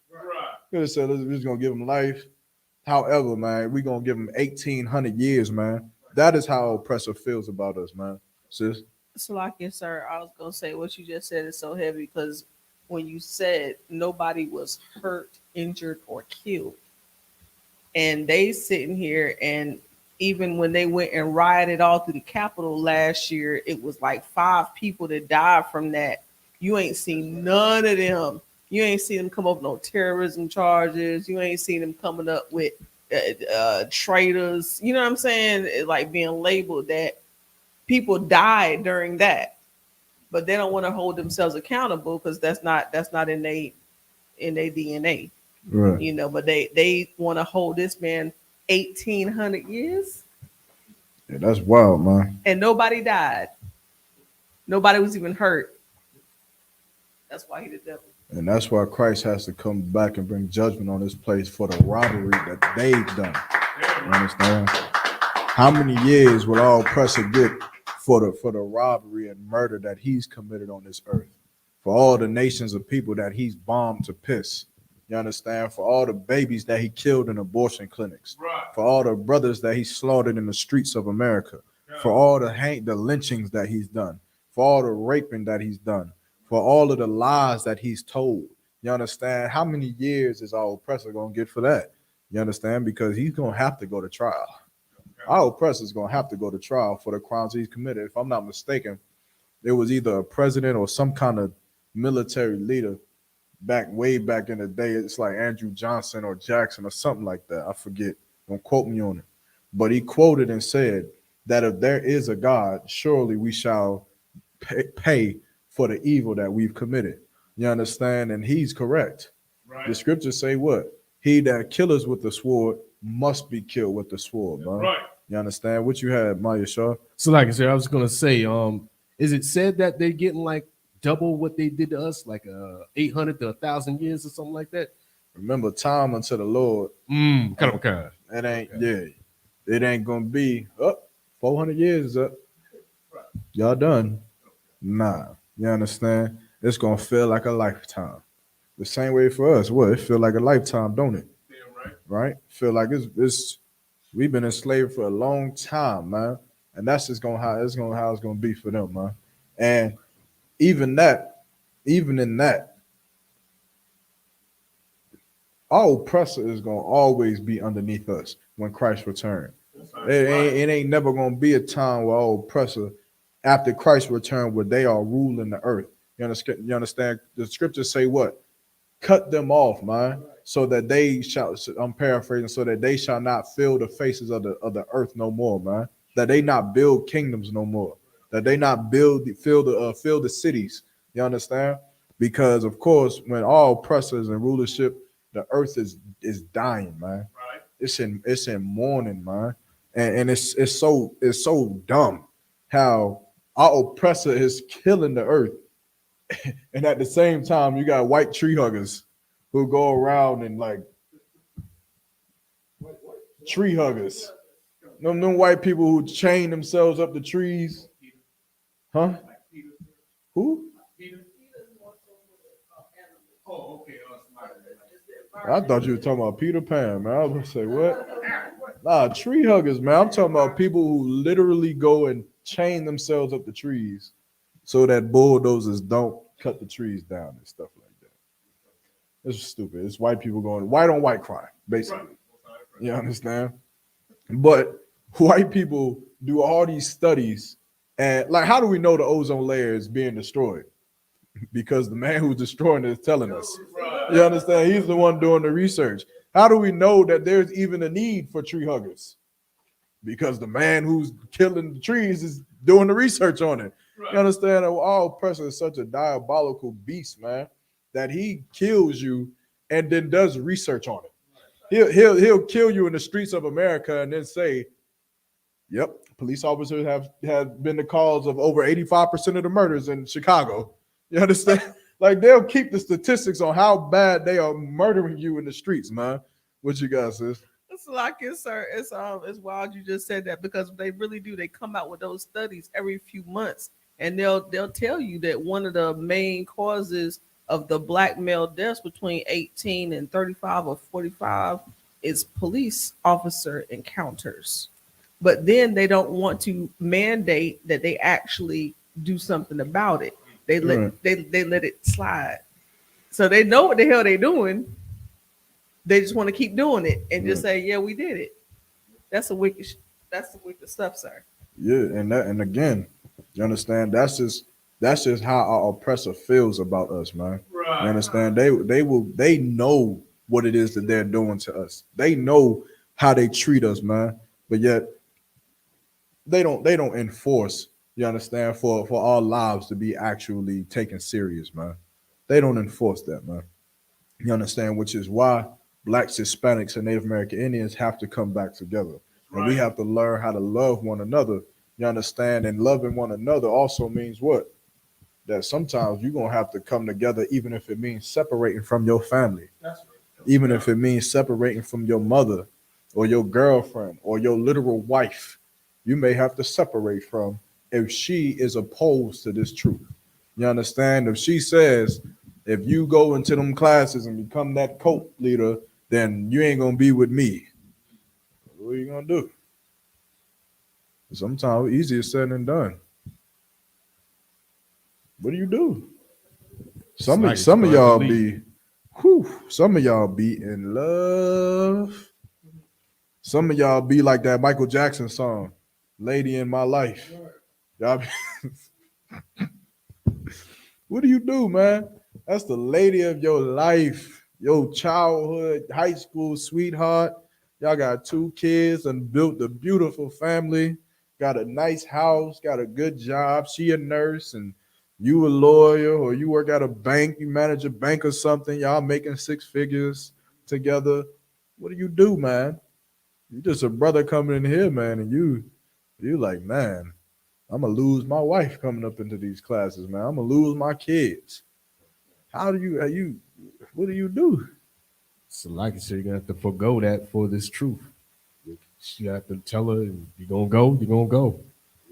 [SPEAKER 3] Could have said, we're just going to give him life. However, man, we're going to give him 1,800 years, man. That is how oppressor feels about us, man. Sis?
[SPEAKER 6] Salakia, sir, I was going to say what you just said is so heavy because when you said nobody was hurt, injured, or killed, and they sitting here, and even when they went and rioted all through the Capitol last year, it was like 5 people that died from that. You ain't seen none of them. You ain't seen them come up with no terrorism charges. You ain't seen them coming up with traitors. You know what I'm saying? It, like being labeled that people died during that, but they don't want to hold themselves accountable because that's not in their DNA.
[SPEAKER 3] Right.
[SPEAKER 6] You know, but they want to hold this man 1,800 years.
[SPEAKER 3] Yeah, that's wild, man.
[SPEAKER 6] And nobody died. Nobody was even hurt. That's why he the devil.
[SPEAKER 3] And that's why Christ has to come back and bring judgment on this place for the robbery that they've done. You understand? How many years will our oppressor get for the robbery and murder that he's committed on this earth? For all the nations of people that he's bombed to piss. You understand? For all the babies that he killed in abortion clinics.
[SPEAKER 4] Right.
[SPEAKER 3] For all the brothers that he slaughtered in the streets of America.
[SPEAKER 4] Yeah.
[SPEAKER 3] For all the lynchings that he's done. For all the raping that he's done. For all of the lies that he's told. You understand? How many years is our oppressor going to get for that? You understand? Because he's going to have to go to trial. Our oppressor is going to have to go to trial for the crimes he's committed. If I'm not mistaken, there was either a president or some kind of military leader way back in the day. It's like Andrew Johnson or Jackson or something like that. I forget. Don't quote me on it. But he quoted and said that if there is a God, surely we shall pay for the evil that we've committed. You understand? And he's correct.
[SPEAKER 4] Right.
[SPEAKER 3] The scriptures say what? He that killeth with the sword must be killed with the sword, man.
[SPEAKER 4] Right.
[SPEAKER 3] You understand? What you had, Maya Shaw?
[SPEAKER 4] So, like I said, I was gonna say, is it said that they're getting like double what they did to us, like 800 to 1,000 years or something like that?
[SPEAKER 3] Remember, time unto the Lord.
[SPEAKER 4] Kind of.
[SPEAKER 3] It ain't, it ain't gonna be up. 400 years is up. Y'all done? Nah. You understand? It's gonna feel like a lifetime. The same way for us. What? It feel like a lifetime, don't it?
[SPEAKER 4] Yeah, right.
[SPEAKER 3] Right? Feel like it's we've been enslaved for a long time, man. And that's just how it's gonna be for them, man. And even in that, our oppressor is gonna always be underneath us when Christ returns. It ain't never gonna be a time where our oppressor, after Christ's return, where they are ruling the earth. You understand? The scriptures say what? Cut them off, man, so that they shall, I'm paraphrasing, so that they shall not fill the faces of the earth no more, man. That they not build kingdoms no more. That they not fill the cities. You understand? Because of course, when all oppressors and rulership, the earth is dying, man.
[SPEAKER 4] Right.
[SPEAKER 3] It's in mourning, man. And it's so dumb how our oppressor is killing the earth. And at the same time, you got white tree huggers who go around and like tree huggers. Them white people who chain themselves up the trees. Huh? Who?
[SPEAKER 4] Oh, okay.
[SPEAKER 3] I thought you were talking about Peter Pan, man. I was gonna say what? Nah, tree huggers, man. I'm talking about people who literally go and chain themselves up the trees so that bulldozers don't cut the trees down and stuff like that. It's stupid. It's white people going white on white crime, basically. You understand? But white people do all these studies, and like, how do we know the ozone layer is being destroyed? Because the man who's destroying it is telling us. You understand? He's the one doing the research. How do we know that there's even a need for tree huggers? Because the man who's killing the trees is doing the research on it. You understand? Our oppressor is such a diabolical beast, man, that he kills you and then does research on it. He'll kill you in the streets of America and then say, yep, police officers have been the cause of over 85% of the murders in Chicago. You understand? Like, they'll keep the statistics on how bad they are murdering you in the streets, man. What you got, sis?
[SPEAKER 6] It's like it, sir. It's wild you just said that, because they really do. They come out with those studies every few months, and they'll tell you that one of the main causes of the black male deaths between 18 and 35 or 45 is police officer encounters. But then they don't want to mandate that they actually do something about it. They let it slide. So they know what the hell they're doing. They just want to keep doing it and just say, yeah, we did it. That's the wicked stuff, sir.
[SPEAKER 3] Yeah, and again, you understand, that's just how our oppressor feels about us, man. Right. You understand? They know what it is that they're doing to us. They know how they treat us, man. But yet they don't enforce, you understand, for our lives to be actually taken serious, man. They don't enforce that, man. You understand? Which is why Blacks, Hispanics, and Native American Indians have to come back together. And we have to learn how to love one another. You understand? And loving one another also means what? That sometimes you're going to have to come together, even if it means separating from your family. That's right. Even if it means separating from your mother or your girlfriend or your literal wife. You may have to separate from if she is opposed to this truth. You understand? If she says, if you go into them classes and become that cult leader, then you ain't going to be with me. What are you going to do? Sometimes easier said than done. What do you do? Some of y'all be in love. Some of y'all be like that Michael Jackson song, Lady in My Life. Y'all be what do you do, man? That's the lady of your life, your childhood, high school sweetheart. Y'all got 2 kids and built a beautiful family, got a nice house, got a good job. She a nurse and you a lawyer, or you work at a bank, you manage a bank or something. Y'all making 6 figures together. What do you do, man? You just a brother coming in here, man, and you like, man, I'm gonna lose my wife coming up into these classes, man. I'm gonna lose my kids. What do you do?
[SPEAKER 4] So like I said, you're gonna have to forego that for this truth. You have to tell her, you're gonna go.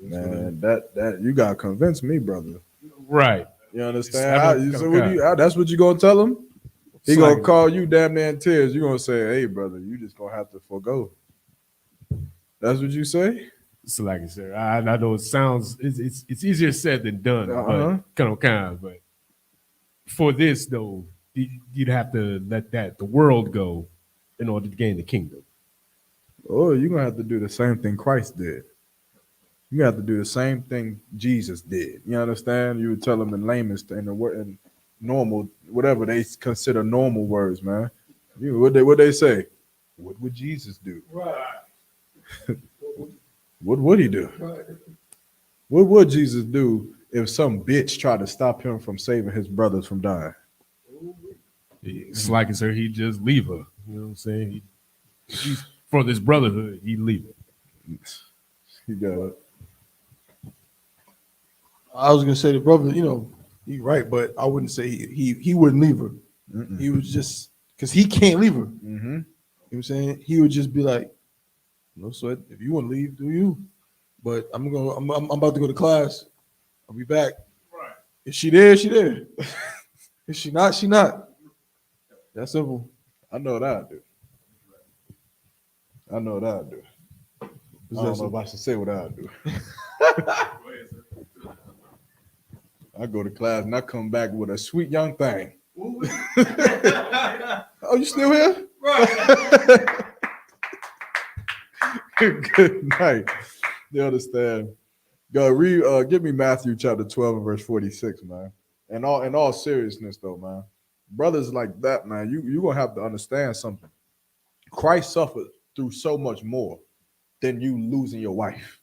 [SPEAKER 3] Man, that you gotta convince me, brother.
[SPEAKER 4] Right.
[SPEAKER 3] You understand? That's what you gonna tell him? He gonna call you damn near in tears. You gonna say, hey, brother, you just gonna have to forego. That's what you say?
[SPEAKER 4] So like I said, I know it sounds it's easier said than done, but kind of. But for this though, you'd have to let the world go in order to gain the kingdom.
[SPEAKER 3] Oh, you're gonna have to do the same thing Christ did. You have to do the same thing Jesus did. You understand? You would tell them in layman's in normal, whatever they consider normal words, man. What they say? What would Jesus do? Right. What would he do? Right. What would Jesus do if some bitch tried to stop him from saving his brothers from dying?
[SPEAKER 4] It's like I said, he'd just leave her. You know what I'm saying? For this brotherhood, he'd leave her.
[SPEAKER 3] He got it.
[SPEAKER 5] I was gonna say the brother, he's right, but I wouldn't say he wouldn't leave her. Mm-mm. He was just because he can't leave her. Mm-hmm. You know what I'm saying? He would just be like, no sweat. If you want to leave, do you? But I'm about to go to class. I'll be back. Right. If she there, she there. If she not, she not. That's simple.
[SPEAKER 3] I know what I do. I don't know if I should say what I do. I go to class and I come back with a sweet young thing. Oh, you still here? Right. Good night. You understand? Go read. Give me Matthew chapter 12 and verse 46, man. And in all seriousness, though, man, brothers like that, man, you gonna have to understand something. Christ suffered through so much more than you losing your wife.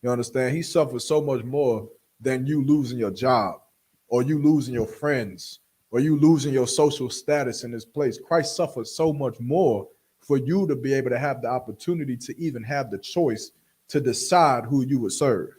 [SPEAKER 3] You understand? He suffered so much more than you losing your job, or you losing your friends, or you losing your social status in this place. Christ suffered so much more for you to be able to have the opportunity to even have the choice to decide who you would serve.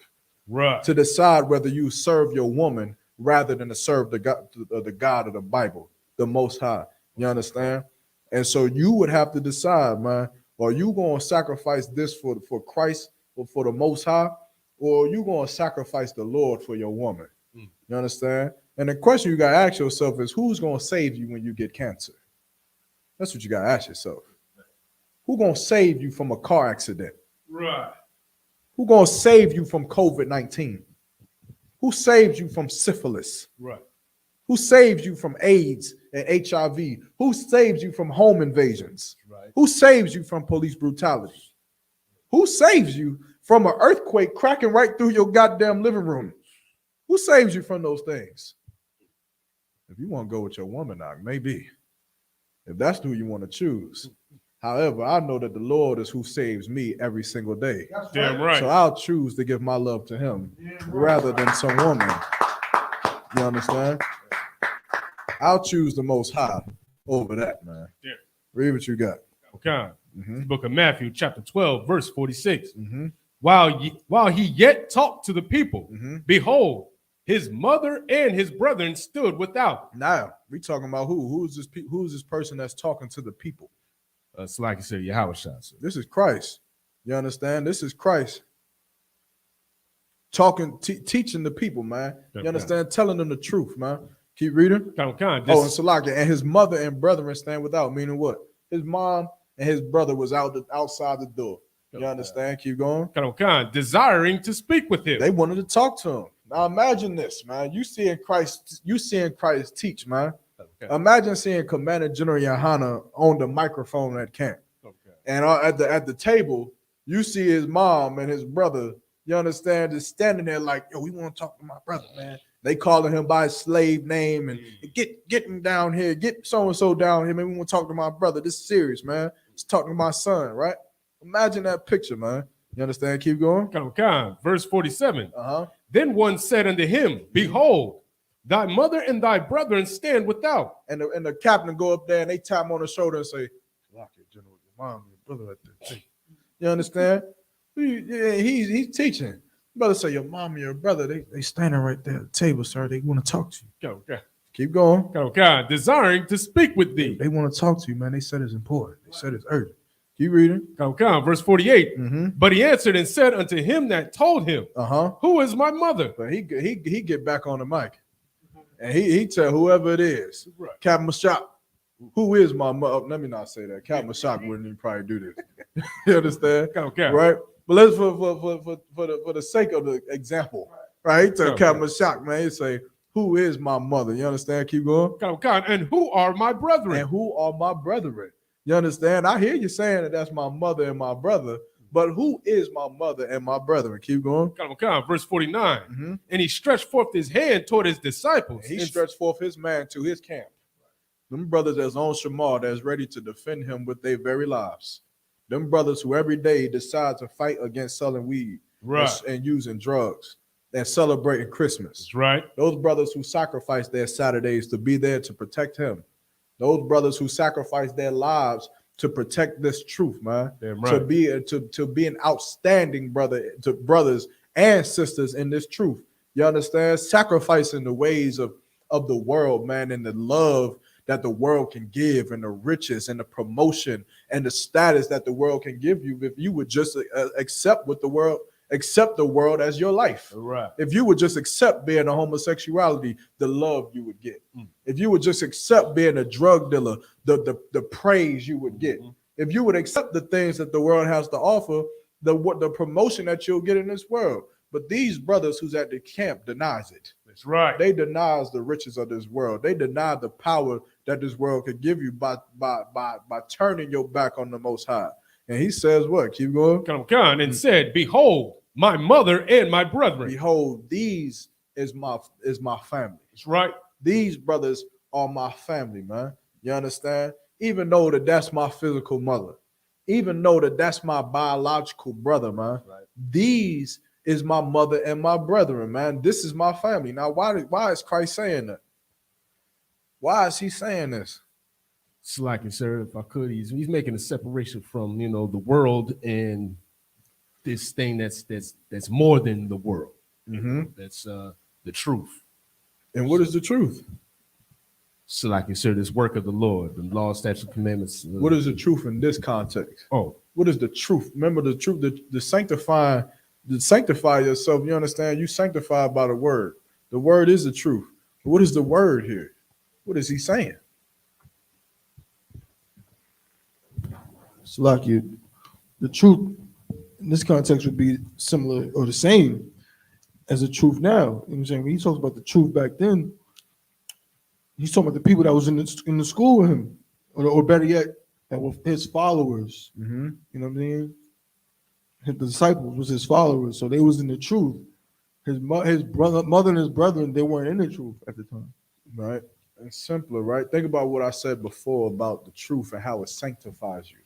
[SPEAKER 4] Right.
[SPEAKER 3] To decide whether you serve your woman rather than to serve the God of the Bible, the Most High. You understand? And so you would have to decide, man, are you going to sacrifice this for Christ or for the Most High, or are you going to sacrifice the Lord for your woman? You understand? And the question you got to ask yourself is, who's going to save you when you get cancer? That's what you got to ask yourself. Who's going to save you from a car accident?
[SPEAKER 4] Right.
[SPEAKER 3] Who's going to save you from COVID-19? Who saves you from syphilis?
[SPEAKER 4] Right.
[SPEAKER 3] Who saves you from AIDS and HIV? Who saves you from home invasions?
[SPEAKER 4] Right.
[SPEAKER 3] Who saves you from police brutality? Who saves you from an earthquake cracking right through your goddamn living room? Who saves you from those things? If you want to go with your woman, maybe. If that's who you want to choose. However, I know that the Lord is who saves me every single day.
[SPEAKER 4] Damn right.
[SPEAKER 3] So I'll choose to give my love to him rather than some woman. You understand? I'll choose the Most High over that, man.
[SPEAKER 4] Yeah.
[SPEAKER 3] Read what you got.
[SPEAKER 4] Okay. Book of Matthew, chapter 12, verse 46.
[SPEAKER 3] Mm-hmm.
[SPEAKER 4] While he yet talked to the people,
[SPEAKER 3] Mm-hmm.
[SPEAKER 4] behold, his mother and his brethren stood without.
[SPEAKER 3] Now, we talking about who? Who's this person that's talking to the people?
[SPEAKER 4] It's like you said, Yahweh Shah.
[SPEAKER 3] This is Christ. You understand? This is Christ talking, teaching the people, man. You understand? Telling them the truth, man. Keep reading.
[SPEAKER 4] And
[SPEAKER 3] And Salakia, and his mother and brethren stand without, meaning what? His mom and his brother was outside the door. You understand? Keep going.
[SPEAKER 4] desiring to speak with him.
[SPEAKER 3] They wanted to talk to him. Now imagine this, man. You seeing Christ teach, man.
[SPEAKER 4] Okay.
[SPEAKER 3] Imagine seeing Commander General Yohana on the microphone at camp.
[SPEAKER 4] Okay.
[SPEAKER 3] And at the table, you see his mom and his brother, you understand, just standing there like, yo, we want to talk to my brother, man. They calling him by his slave name and get him down here, get so-and-so down here, man. We want to talk to my brother. This is serious, man. Let's talk to my son, right? Imagine that picture, man. You understand? Keep going.
[SPEAKER 4] Verse 47.
[SPEAKER 3] Uh-huh.
[SPEAKER 4] Then one said unto him, behold, thy mother and thy brethren stand without.
[SPEAKER 3] And the captain go up there and they tap him on the shoulder and say, lock it, General, your mom, your brother at the table. You understand? He's teaching. Brother say, your mom and your brother, they standing right there at the table, sir. They want to talk to you. Keep going.
[SPEAKER 4] Desiring to speak with thee.
[SPEAKER 3] They want to talk to you, man. They said it's important. They said it's urgent. Keep reading.
[SPEAKER 4] Verse 48.
[SPEAKER 3] Mm-hmm.
[SPEAKER 4] But he answered and said unto him that told him, who is my mother?
[SPEAKER 3] But he get back on the mic. And he tell whoever it is, right. Captain Mashak, who is my mother? Let me not say that. Captain Mashak wouldn't even probably do this. You understand? Right? But let's for the sake of the example, right? He tell Captain Mashak, man, he say, who is my mother? You understand? Keep going.
[SPEAKER 4] And who are my brethren?
[SPEAKER 3] And who are my brethren? You understand? I hear you saying that that's my mother and my brother, but who is my mother and my brethren? Keep going.
[SPEAKER 4] Verse 49. And he stretched forth his hand toward his disciples.
[SPEAKER 3] He stretched forth his man to his camp. Them brothers that's on Shamar that's ready to defend him with their very lives. Them brothers who every day decide to fight against selling weed and using drugs and celebrating Christmas.
[SPEAKER 4] That's right.
[SPEAKER 3] Those brothers who sacrifice their Saturdays to be there to protect him. Those brothers who sacrifice their lives to protect this truth, man.
[SPEAKER 4] Right.
[SPEAKER 3] To be an outstanding brother to brothers and sisters in this truth. You understand? Sacrificing the ways of the world, man, and the love that the world can give and the riches and the promotion and the status that the world can give you if you would just accept the world as your life.
[SPEAKER 4] Right.
[SPEAKER 3] If you would just accept being a homosexuality, the love you would get. If you would just accept being a drug dealer, the praise you would get. If you would accept the things that the world has to offer, the promotion that you'll get in this world. But these brothers who's at the camp denies it.
[SPEAKER 4] That's right.
[SPEAKER 3] They denies the riches of this world. They deny the power that this world could give you by turning your back on the Most High. And he says what? Keep going.
[SPEAKER 4] Come, and said, behold, my mother and my brethren.
[SPEAKER 3] Behold, these is my family.
[SPEAKER 4] That's right.
[SPEAKER 3] These brothers are my family, man. You understand? Even though that's my physical mother, even though that's my biological brother, man.
[SPEAKER 4] Right.
[SPEAKER 3] These is my mother and my brethren, man. This is my family. Now, why is Christ saying that? Why is he saying this?
[SPEAKER 4] It's like, sir, if I could, he's making a separation from, you know, the world and this thing that's more than the world.
[SPEAKER 3] Mm-hmm.
[SPEAKER 4] That's the truth.
[SPEAKER 3] And what is the truth?
[SPEAKER 4] So, like you said, this work of the Lord, the law, statutes, commandments.
[SPEAKER 3] What is the truth in this context?
[SPEAKER 4] Oh,
[SPEAKER 3] what is the truth? Remember the truth, the sanctify yourself. You understand? You sanctified by the word. The word is the truth. What is the word here? What is he saying?
[SPEAKER 5] It's like the truth in this context would be similar or the same as the truth now. You know what I'm saying? When he talks about the truth back then, he's talking about the people that was in the school with him, or better yet, that were his followers.
[SPEAKER 3] Mm-hmm.
[SPEAKER 5] You know what I mean? The disciples was his followers, so they was in the truth. His mother and his brethren, they weren't in the truth at the time.
[SPEAKER 3] Right? And simpler, right? Think about what I said before about the truth and how it sanctifies you.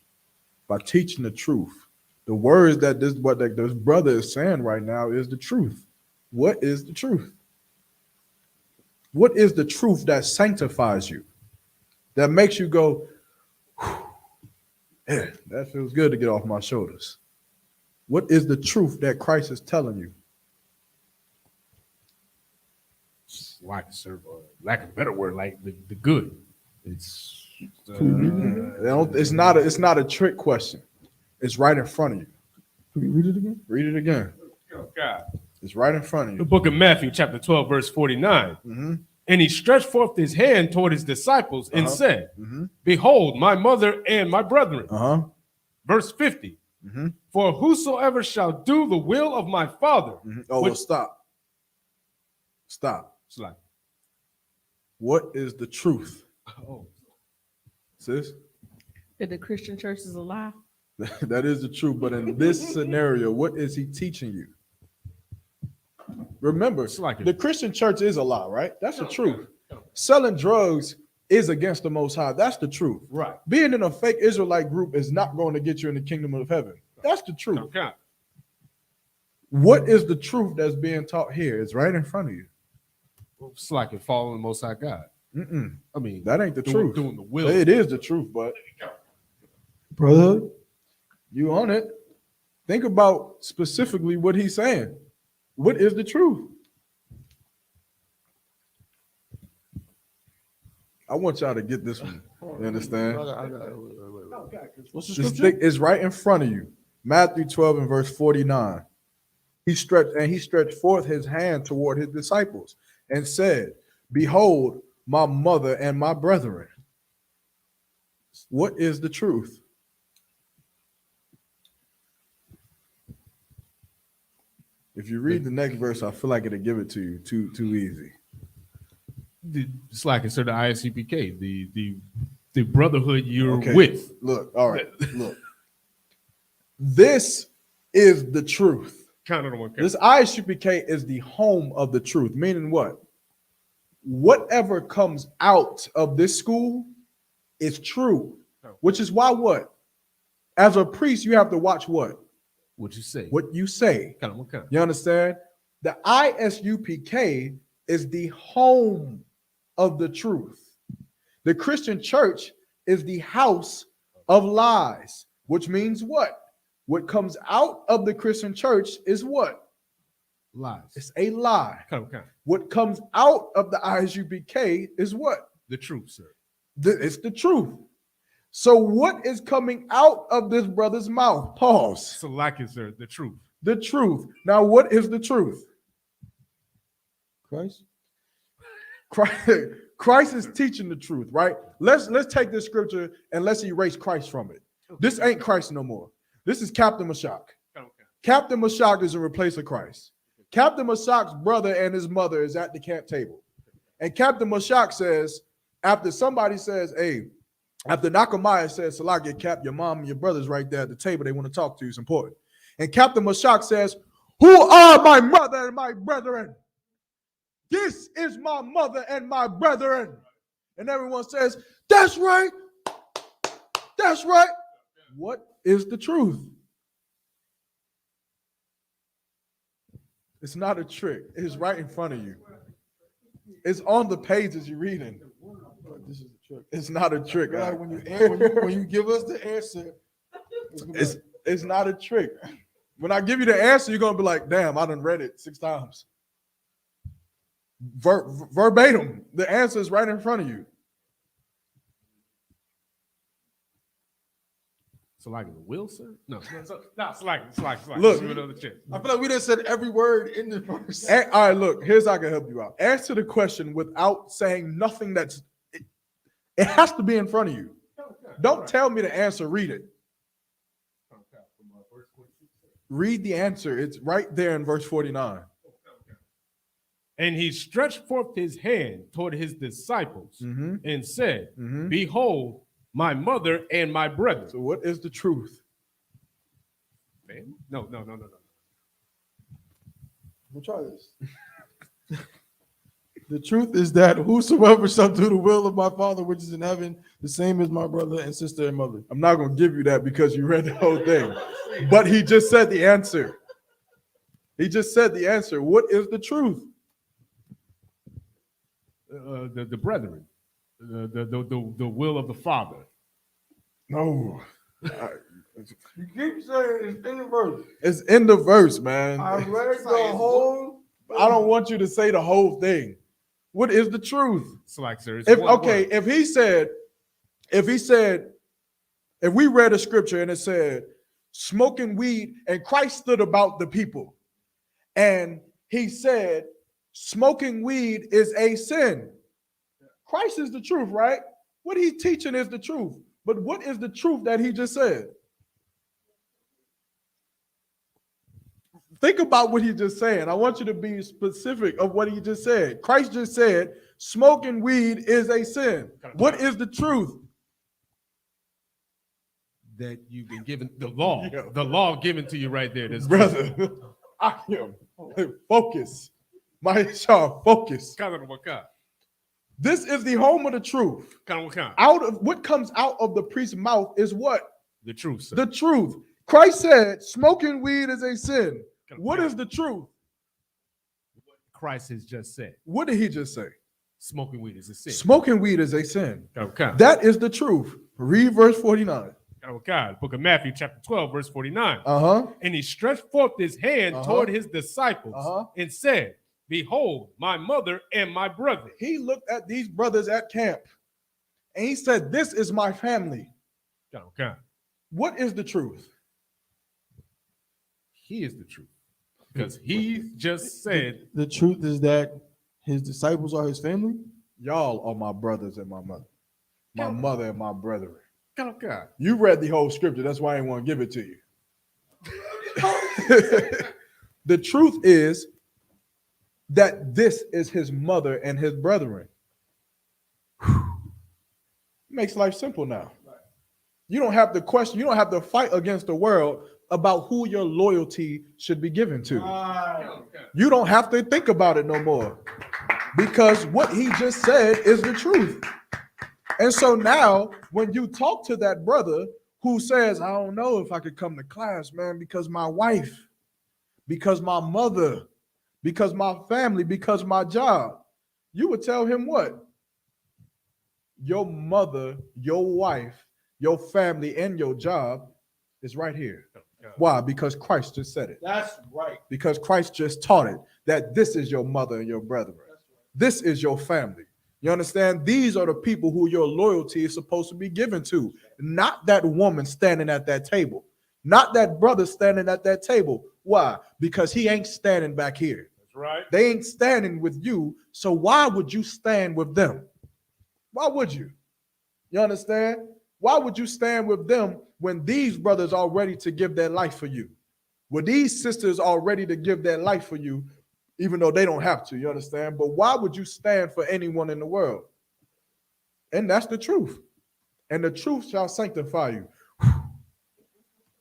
[SPEAKER 3] By teaching the truth. The words that this brother is saying right now is the truth. What is the truth? What is the truth that sanctifies you? That makes you go, yeah, that feels good to get off my shoulders. What is the truth that Christ is telling you?
[SPEAKER 4] like, sir, lack of a better word, like the good. It's
[SPEAKER 3] it's not a trick question. It's right in front of you.
[SPEAKER 5] Can we read it again?
[SPEAKER 3] Read it again.
[SPEAKER 4] oh God.
[SPEAKER 3] It's right in front of
[SPEAKER 4] The
[SPEAKER 3] you.
[SPEAKER 4] book of Matthew, chapter 12, verse 49.
[SPEAKER 3] Mm-hmm.
[SPEAKER 4] And he stretched forth his hand toward his disciples and said,
[SPEAKER 3] Mm-hmm.
[SPEAKER 4] behold, my mother and my brethren.
[SPEAKER 3] Uh-huh.
[SPEAKER 4] Verse 50.
[SPEAKER 3] Mm-hmm.
[SPEAKER 4] For whosoever shall do the will of my Father.
[SPEAKER 3] Mm-hmm. Oh, well, stop.
[SPEAKER 4] It's like,
[SPEAKER 3] What is the truth?
[SPEAKER 4] oh,
[SPEAKER 3] Sis?
[SPEAKER 6] That the Christian church is a lie.
[SPEAKER 3] That is the truth. But in this scenario, what is he teaching you? Remember,
[SPEAKER 4] it's like
[SPEAKER 3] the Christian church is a lie, right? That's the truth. Selling drugs is against the Most High. That's the truth.
[SPEAKER 4] right.
[SPEAKER 3] Being in a fake Israelite group is not going to get you in the kingdom of heaven. That's the truth.
[SPEAKER 4] Okay.
[SPEAKER 3] What is the truth that's being taught here? It's right in front of you.
[SPEAKER 4] It's like it following the Most High God.
[SPEAKER 3] Mm-mm.
[SPEAKER 4] I mean,
[SPEAKER 3] That ain't the truth.
[SPEAKER 4] Doing the will.
[SPEAKER 3] It is the truth, but
[SPEAKER 5] Brotherhood?
[SPEAKER 3] you on it. Think about specifically what he's saying. What is the truth? I want y'all to get this one. You understand?
[SPEAKER 5] What's the
[SPEAKER 3] This
[SPEAKER 5] scripture?
[SPEAKER 3] thing is right in front of you. Matthew 12 and verse 49. He stretched forth his hand toward his disciples and said, behold, my mother and my brethren. What is the truth? If you read the next verse, I feel like it'll give it to you too easy.
[SPEAKER 4] It's like it's the ISUPK, the brotherhood you're
[SPEAKER 3] Okay.
[SPEAKER 4] with.
[SPEAKER 3] Look, all right, look. This is the truth.
[SPEAKER 4] Kind of the one.
[SPEAKER 3] This ISUPK is the home of the truth, meaning what? Whatever comes out of this school is true, which is why what? As a priest, you have to watch what?
[SPEAKER 4] What you say?
[SPEAKER 3] What you say.
[SPEAKER 4] Kind of one kind.
[SPEAKER 3] You understand? The ISUPK is the home of the truth. The Christian church is the house of lies, which means what? What comes out of the Christian church is what?
[SPEAKER 4] Lies.
[SPEAKER 3] It's a lie.
[SPEAKER 4] Kind of.
[SPEAKER 3] What comes out of the ISUPK is what?
[SPEAKER 4] The truth, sir.
[SPEAKER 3] It's the truth. So what is coming out of this brother's mouth? Pause.
[SPEAKER 4] So like it, sir. The truth.
[SPEAKER 3] The truth. Now, what is the truth?
[SPEAKER 5] Christ?
[SPEAKER 3] Christ is teaching the truth, right? Let's take this scripture and let's erase Christ from it. This ain't Christ no more. This is Captain Mashak. Captain Mashak is in replace of Christ. Captain Mashak's brother and his mother is at the camp table. And Captain Mashak says, after somebody says, hey, After Nehemiah says, Salakia, Cap, your mom and your brothers right there at the table. They want to talk to you. It's important. And Captain Mashak says, who are my mother and my brethren? This is my mother and my brethren. And everyone says, that's right. That's right. What is the truth? It's not a trick. It's right in front of you. It's on the pages you're reading.
[SPEAKER 5] This is a trick.
[SPEAKER 3] It's not a trick.
[SPEAKER 5] Right, when you give us the answer,
[SPEAKER 3] It's not a trick. When I give you the answer, you're gonna be like, damn, I done read it 6 times. Verbatim. The answer is right in front of you.
[SPEAKER 4] So like the will, sir? No, it's like.
[SPEAKER 3] Look.
[SPEAKER 4] Give it another chance.
[SPEAKER 5] I feel like we done said every word in the verse.
[SPEAKER 3] All right, look, here's how I can help you out. Answer the question without saying nothing that's it has to be in front of you. Don't tell me the answer, read it. Read the answer. It's right there in verse 49.
[SPEAKER 4] And he stretched forth his hand toward his disciples and said, behold, my mother and my brethren.
[SPEAKER 3] So what is the truth?
[SPEAKER 4] Man, no.
[SPEAKER 5] We'll try this. The truth is that whosoever shall do the will of my Father which is in heaven, the same is my brother and sister and mother.
[SPEAKER 3] I'm not going to give you that because you read the whole thing. But he just said the answer. He just said the answer. What is the truth?
[SPEAKER 4] The brethren, the will of the Father.
[SPEAKER 3] No.
[SPEAKER 5] You keep saying it's in the verse.
[SPEAKER 3] It's in the verse, man.
[SPEAKER 5] I read the whole.
[SPEAKER 3] I don't want you to say the whole thing. What is the truth?
[SPEAKER 4] It's like, sir, it's
[SPEAKER 3] If
[SPEAKER 4] one word.
[SPEAKER 3] if we read a scripture and it said smoking weed, and Christ stood about the people, and he said smoking weed is a sin. Christ is the truth, right? What he's teaching is the truth. But what is the truth that he just said? Think about what he just said. I want you to be specific of what he just said. Christ just said smoking weed is a sin. What is the truth?
[SPEAKER 4] That you've been given the law given to you right there.
[SPEAKER 3] Brother, I am focus. My child, focus. This is the home of the truth. Out of what comes out of the priest's mouth is what?
[SPEAKER 4] The truth, sir.
[SPEAKER 3] The truth. Christ said smoking weed is a sin. What is the truth?
[SPEAKER 4] Christ has just said.
[SPEAKER 3] What did he just say?
[SPEAKER 4] Smoking weed is a sin.
[SPEAKER 3] Smoking weed is a sin.
[SPEAKER 4] Okay.
[SPEAKER 3] That is the truth. Read verse 49.
[SPEAKER 4] Book of Matthew, chapter 12, verse 49.
[SPEAKER 3] And
[SPEAKER 4] he stretched forth his hand toward his disciples and said, behold, my mother and my brother.
[SPEAKER 3] He looked at these brothers at camp and he said, this is my family.
[SPEAKER 4] Okay.
[SPEAKER 3] What is the truth?
[SPEAKER 4] He is the truth. Because he just said.
[SPEAKER 5] The truth is that his disciples are his family.
[SPEAKER 3] Y'all are my brothers and my mother. My mother and my brethren.
[SPEAKER 4] Okay.
[SPEAKER 3] You read the whole scripture. That's why I didn't want to give it to you. The truth is that this is his mother and his brethren. Makes life simple now. You don't have to question, you don't have to fight against the world about who your loyalty should be given to. You don't have to think about it no more because what he just said is the truth. And so now when you talk to that brother who says, I don't know if I could come to class, man, because my wife, because my mother, because my family, because my job, you would tell him what? Your mother, your wife, your family, and your job is right here. Why? Because Christ just said it.
[SPEAKER 5] That's right.
[SPEAKER 3] Because Christ just taught it, that this is your mother and your brethren. This is your family. You understand? These are the people who your loyalty is supposed to be given to. Not that woman standing at that table. Not that brother standing at that table. Why? Because he ain't standing back here.
[SPEAKER 4] That's right.
[SPEAKER 3] They ain't standing with you. So why would you stand with them? Why would you? You understand? Why would you stand with them when these brothers are ready to give their life for you? When these sisters are ready to give their life for you, even though they don't have to, you understand? But why would you stand for anyone in the world? And that's the truth. and the truth shall sanctify you.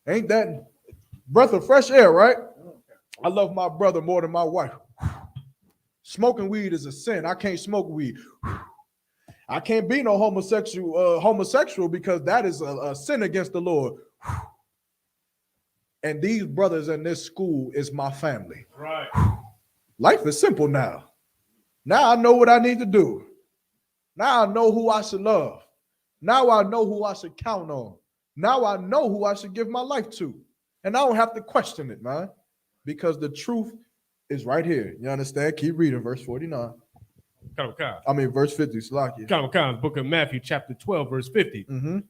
[SPEAKER 3] Ain't that breath of fresh air, right? I love my brother more than my wife. Smoking weed is a sin. I can't smoke weed. I can't be no homosexual because that is a sin against the Lord. And these brothers in this school is my family.
[SPEAKER 4] Right.
[SPEAKER 3] Life is simple now. Now I know what I need to do. Now I know who I should love. Now I know who I should count on. Now I know who I should give my life to. And I don't have to question it, man, because the truth is right here. You understand? Keep reading verse 49. Verse 50.
[SPEAKER 4] The book of Matthew, chapter 12, verse 50.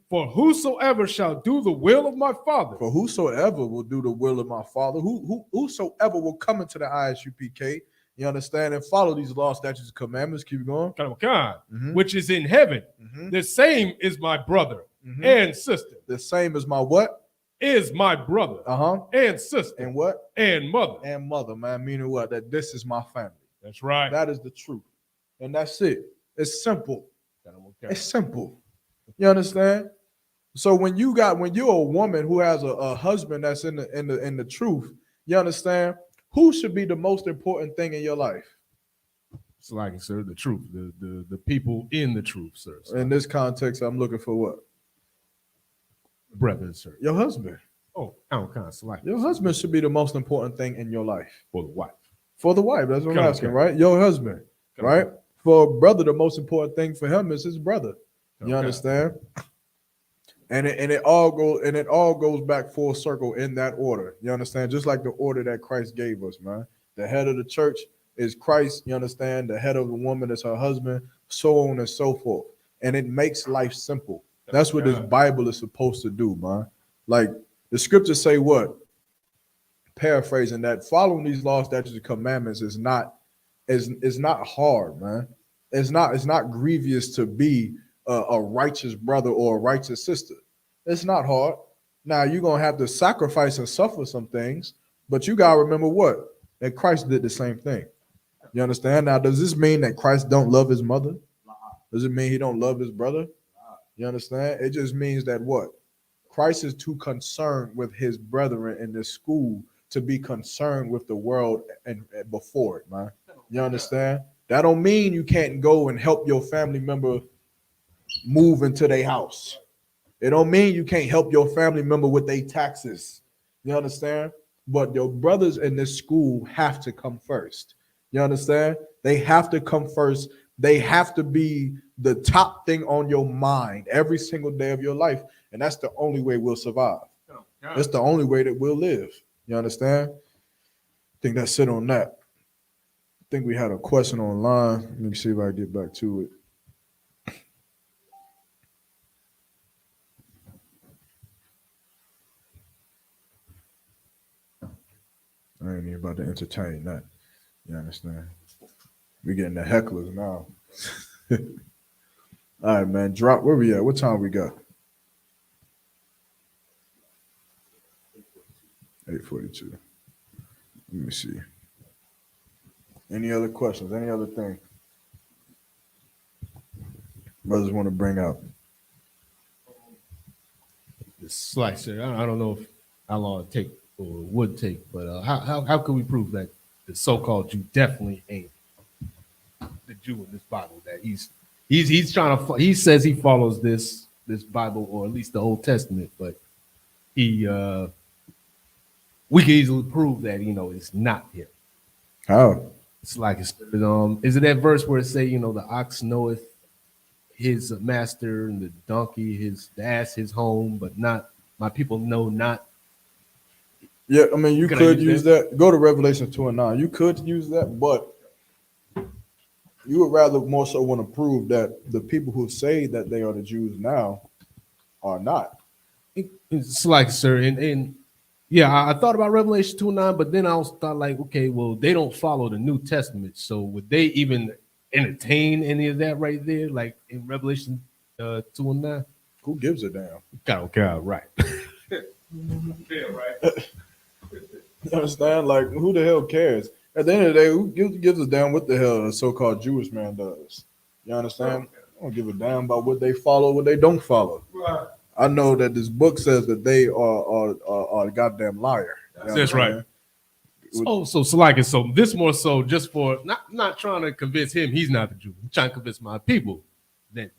[SPEAKER 4] For whosoever shall do the will of my Father.
[SPEAKER 3] For whosoever will do the will of my Father, whosoever will come into the ISUPK, you understand, and follow these laws, statutes, and commandments. Keep going.
[SPEAKER 4] Which is in heaven. The same is my brother and sister.
[SPEAKER 3] The same as my what?
[SPEAKER 4] Is my brother and sister.
[SPEAKER 3] And what?
[SPEAKER 4] And mother.
[SPEAKER 3] And mother, man. Meaning what? That this is my family.
[SPEAKER 4] That's right.
[SPEAKER 3] That is the truth. And that's it. It's simple. It's simple. You understand? So when you're a woman who has a husband that's in the truth, you understand? Who should be the most important thing in your life?
[SPEAKER 4] It's like, sir, the truth, the people in the truth, sir.
[SPEAKER 3] In this context, I'm looking for what?
[SPEAKER 4] Brethren, sir.
[SPEAKER 3] Your husband.
[SPEAKER 4] Oh, I'm kind of slight.
[SPEAKER 3] Your husband should be the most important thing in your life.
[SPEAKER 4] For the wife.
[SPEAKER 3] For the wife. That's what I'm asking, right? Your husband, right? For a brother, the most important thing for him is his brother. You understand? And it all goes back full circle in that order. You understand? Just like the order that Christ gave us, man. The head of the church is Christ. You understand? The head of the woman is her husband, so on and so forth. And it makes life simple. That's what this Bible is supposed to do, man. Like the scriptures say what? Paraphrasing that, following these laws, statutes, and commandments is not hard, man. It's not grievous to be a righteous brother or a righteous sister. It's not hard. Now you're gonna have to sacrifice and suffer some things, but you gotta remember what? That Christ did the same thing. You understand? Now, does this mean that Christ don't love his mother? Does it mean he don't love his brother? You understand? It just means that what? Christ is too concerned with his brethren in this school to be concerned with the world and before it, man. You understand? That don't mean you can't go and help your family member move into their house. It don't mean you can't help your family member with their taxes. You understand? But your brothers in this school have to come first. You understand? They have to come first. They have to be the top thing on your mind every single day of your life. And that's the only way we'll survive. That's the only way that we'll live. You understand? I think that's it on that. I think we had a question online. Let me see if I can get back to it. I ain't even about to entertain that. You understand? We getting the hecklers now. All right, man. Drop. Where we at? What time we got? 8:42. Let me see. Any other questions? Any other thing brothers want to bring out?
[SPEAKER 4] It's like, sir, I don't know how long it take or would take, but how can we prove that the so-called Jew definitely ain't the Jew in this Bible? That he's trying to, he says he follows this Bible, or at least the Old Testament, but we can easily prove that it's not him.
[SPEAKER 3] How?
[SPEAKER 4] It's like is it that verse where it say the ox knoweth his master and the donkey the ass his home, but not my people know not.
[SPEAKER 3] Yeah, I mean you could use that. Go to Revelation 2:9. You could use that, but you would rather more so want to prove that the people who say that they are the Jews now are not.
[SPEAKER 4] It's like, sir, and yeah, I thought about Revelation 2:9, but then I also thought like, okay, well, they don't follow the New Testament, so would they even entertain any of that right there, like in Revelation 2:9?
[SPEAKER 3] Who gives a damn?
[SPEAKER 4] God, right. Yeah, right.
[SPEAKER 3] You understand? Like, who the hell cares? At the end of the day, who gives a damn what the hell a so-called Jewish man does? You understand? I don't give a damn about what they follow, what they don't follow.
[SPEAKER 5] Right.
[SPEAKER 3] I know that this book says that they are a goddamn liar. You know
[SPEAKER 4] That's
[SPEAKER 3] what I'm
[SPEAKER 4] right.
[SPEAKER 3] saying?
[SPEAKER 4] So like it. So this more so just for not trying to convince him he's not the Jew. I'm trying to convince my people that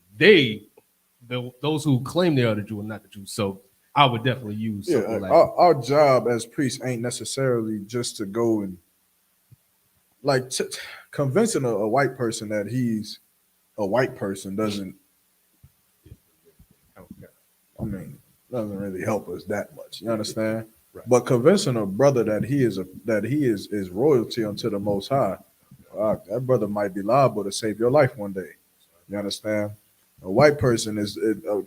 [SPEAKER 4] those who claim they are the Jew are not the Jew. So I would definitely use something
[SPEAKER 3] Yeah,
[SPEAKER 4] like
[SPEAKER 3] our job as priests ain't necessarily just to go and like convincing a white person that he's a white person doesn't. I mean, doesn't really help us that much. You understand?
[SPEAKER 4] Right.
[SPEAKER 3] But convincing a brother that he is royalty unto the Most High, that brother might be liable to save your life one day. You understand? A white person is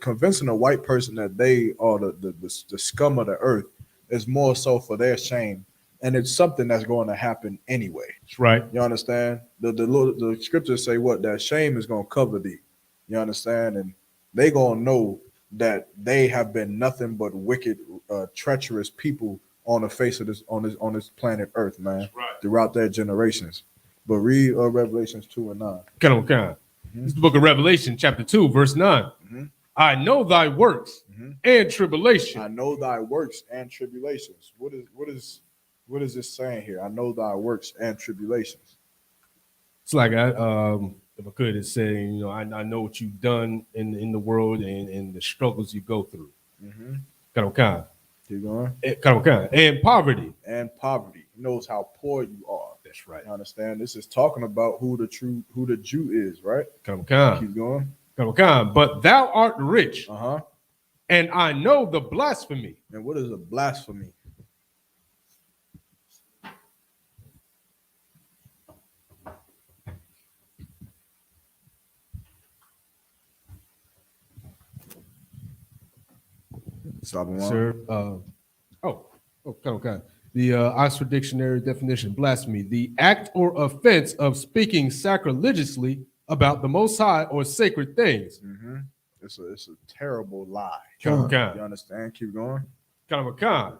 [SPEAKER 3] convincing a white person that they are the scum of the earth is more so for their shame, and it's something that's going to happen anyway.
[SPEAKER 4] That's right.
[SPEAKER 3] You understand? The scriptures say what? That shame is going to cover thee. You understand? And they going to know that they have been nothing but wicked, treacherous people on the face of this on this planet Earth, man.
[SPEAKER 4] Right.
[SPEAKER 3] Throughout their generations. But read Revelations 2 and 9.
[SPEAKER 4] Kind. This is the book of Revelation, chapter 2, verse 9.
[SPEAKER 3] Mhm.
[SPEAKER 4] I know thy works and tribulation.
[SPEAKER 3] I know thy works and tribulations. What is this saying here? I know thy works and tribulations.
[SPEAKER 4] It's like if I could, it's saying, I know what you've done in the world and the struggles you go through. Kind.
[SPEAKER 3] Keep going.
[SPEAKER 4] And poverty.
[SPEAKER 3] And poverty. He knows how poor you are.
[SPEAKER 4] That's right.
[SPEAKER 3] You understand? This is talking about who the Jew is, right?
[SPEAKER 4] Kind.
[SPEAKER 3] Keep going.
[SPEAKER 4] But thou art rich,
[SPEAKER 3] Uh-huh.
[SPEAKER 4] and I know the blasphemy.
[SPEAKER 3] And what is a blasphemy? Stop him.
[SPEAKER 4] Sir. Kind. The Oxford Dictionary definition: blasphemy, the act or offense of speaking sacrilegiously about the Most High or sacred things.
[SPEAKER 3] Mm-hmm. It's a terrible lie.
[SPEAKER 4] Kind.
[SPEAKER 3] You understand? Keep going.
[SPEAKER 4] Kind.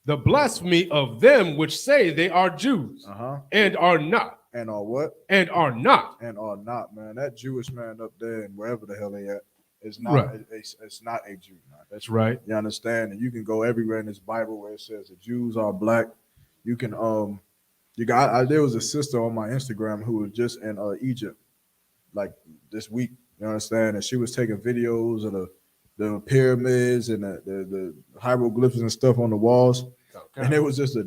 [SPEAKER 4] The blasphemy of them which say they are Jews
[SPEAKER 3] Uh-huh.
[SPEAKER 4] and are not.
[SPEAKER 3] And are what?
[SPEAKER 4] And are not.
[SPEAKER 3] And are not, man. That Jewish man up there and wherever the hell they at is not
[SPEAKER 4] Right.
[SPEAKER 3] it's not a Jew, man.
[SPEAKER 4] That's right.
[SPEAKER 3] You understand? And you can go everywhere in this Bible where it says the Jews are black. You can there was a sister on my Instagram who was just in Egypt like this week. You understand? And she was taking videos of the pyramids and the hieroglyphs and stuff on the walls.
[SPEAKER 4] Okay.
[SPEAKER 3] And it was just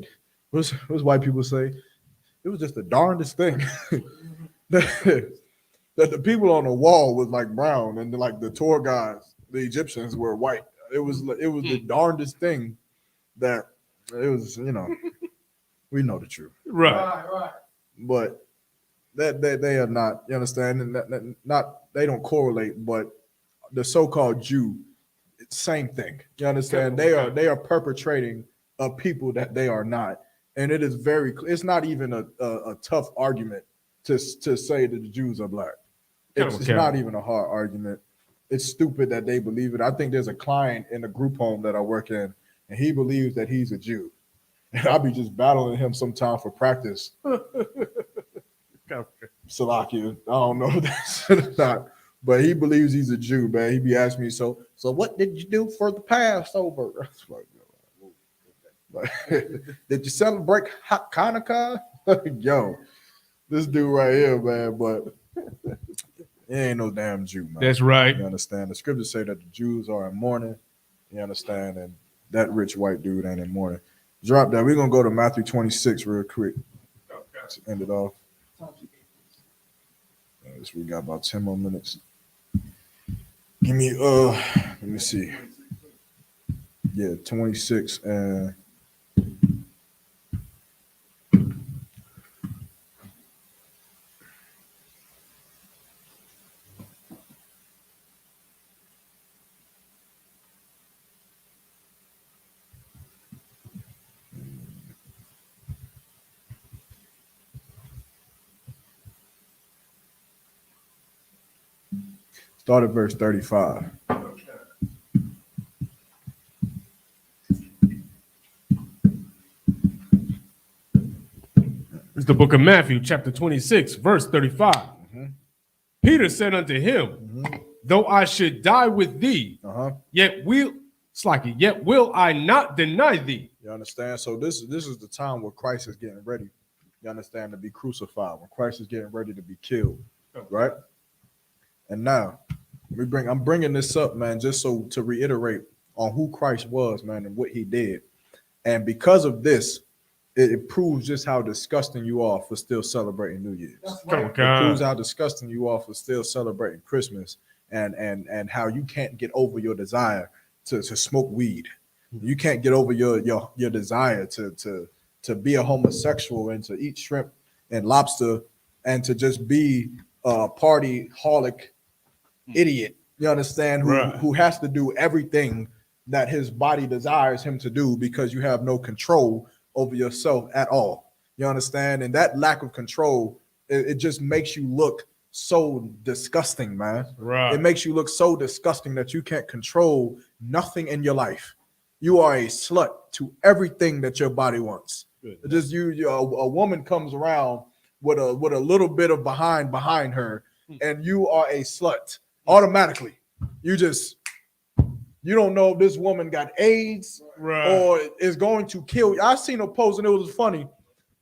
[SPEAKER 3] what's white people say? It was just the darndest thing. that the people on the wall was like brown and like the tour guides, the Egyptians were white. It was the darndest thing that it was, we know the truth.
[SPEAKER 4] Right.
[SPEAKER 3] But that they are not, you understand? And not they don't correlate, but the so-called Jew, it's same thing. You understand? They are perpetrating a people that they are not. And it is it's not even a tough argument to say that the Jews are black. It's not even a hard argument. It's stupid that they believe it. I think there's a client in the group home that I work in, and he believes that he's a Jew. And I'll be just battling him sometime for practice. Salakia, I don't know if that's it or not, but he believes he's a Jew, man. He be asking me, so what did you do for the Passover? Like, did you celebrate Hanukkah? Yo, this dude right here, man, but he ain't no damn Jew, man.
[SPEAKER 4] That's right.
[SPEAKER 3] You understand? The scriptures say that the Jews are in mourning. You understand? And that rich white dude ain't in mourning. Drop that. We're gonna go to Matthew 26 real quick. To end it off. We got about 10 more minutes. Give me let me see. Yeah, 26 and start at verse 35.
[SPEAKER 4] It's the book of Matthew, chapter 26, verse 35. Peter said unto him, though I should die with thee, yet will I not deny thee.
[SPEAKER 3] You understand? So this is the time where Christ is getting ready. You understand, to be crucified, when Christ is getting ready to be killed, right? And now I'm bringing this up, man, just so to reiterate on who Christ was, man, and what he did. And because of this, it proves just how disgusting you are for still celebrating New Year's. It proves how disgusting you are for still celebrating Christmas, and how you can't get over your desire to smoke weed. You can't get over your desire to be a homosexual and to eat shrimp and lobster and to just be a party holic idiot. You understand? Who has to do everything that his body desires him to do because you have no control over yourself at all. You understand? And that lack of control, it just makes you look so disgusting, man. Right. It makes you look so disgusting that you can't control nothing in your life. You are a slut to everything that your body wants. Good. Just a woman comes around with a little bit of behind her, and you are a slut automatically. You don't know if this woman got AIDS or is going to kill you. I seen a post and it was funny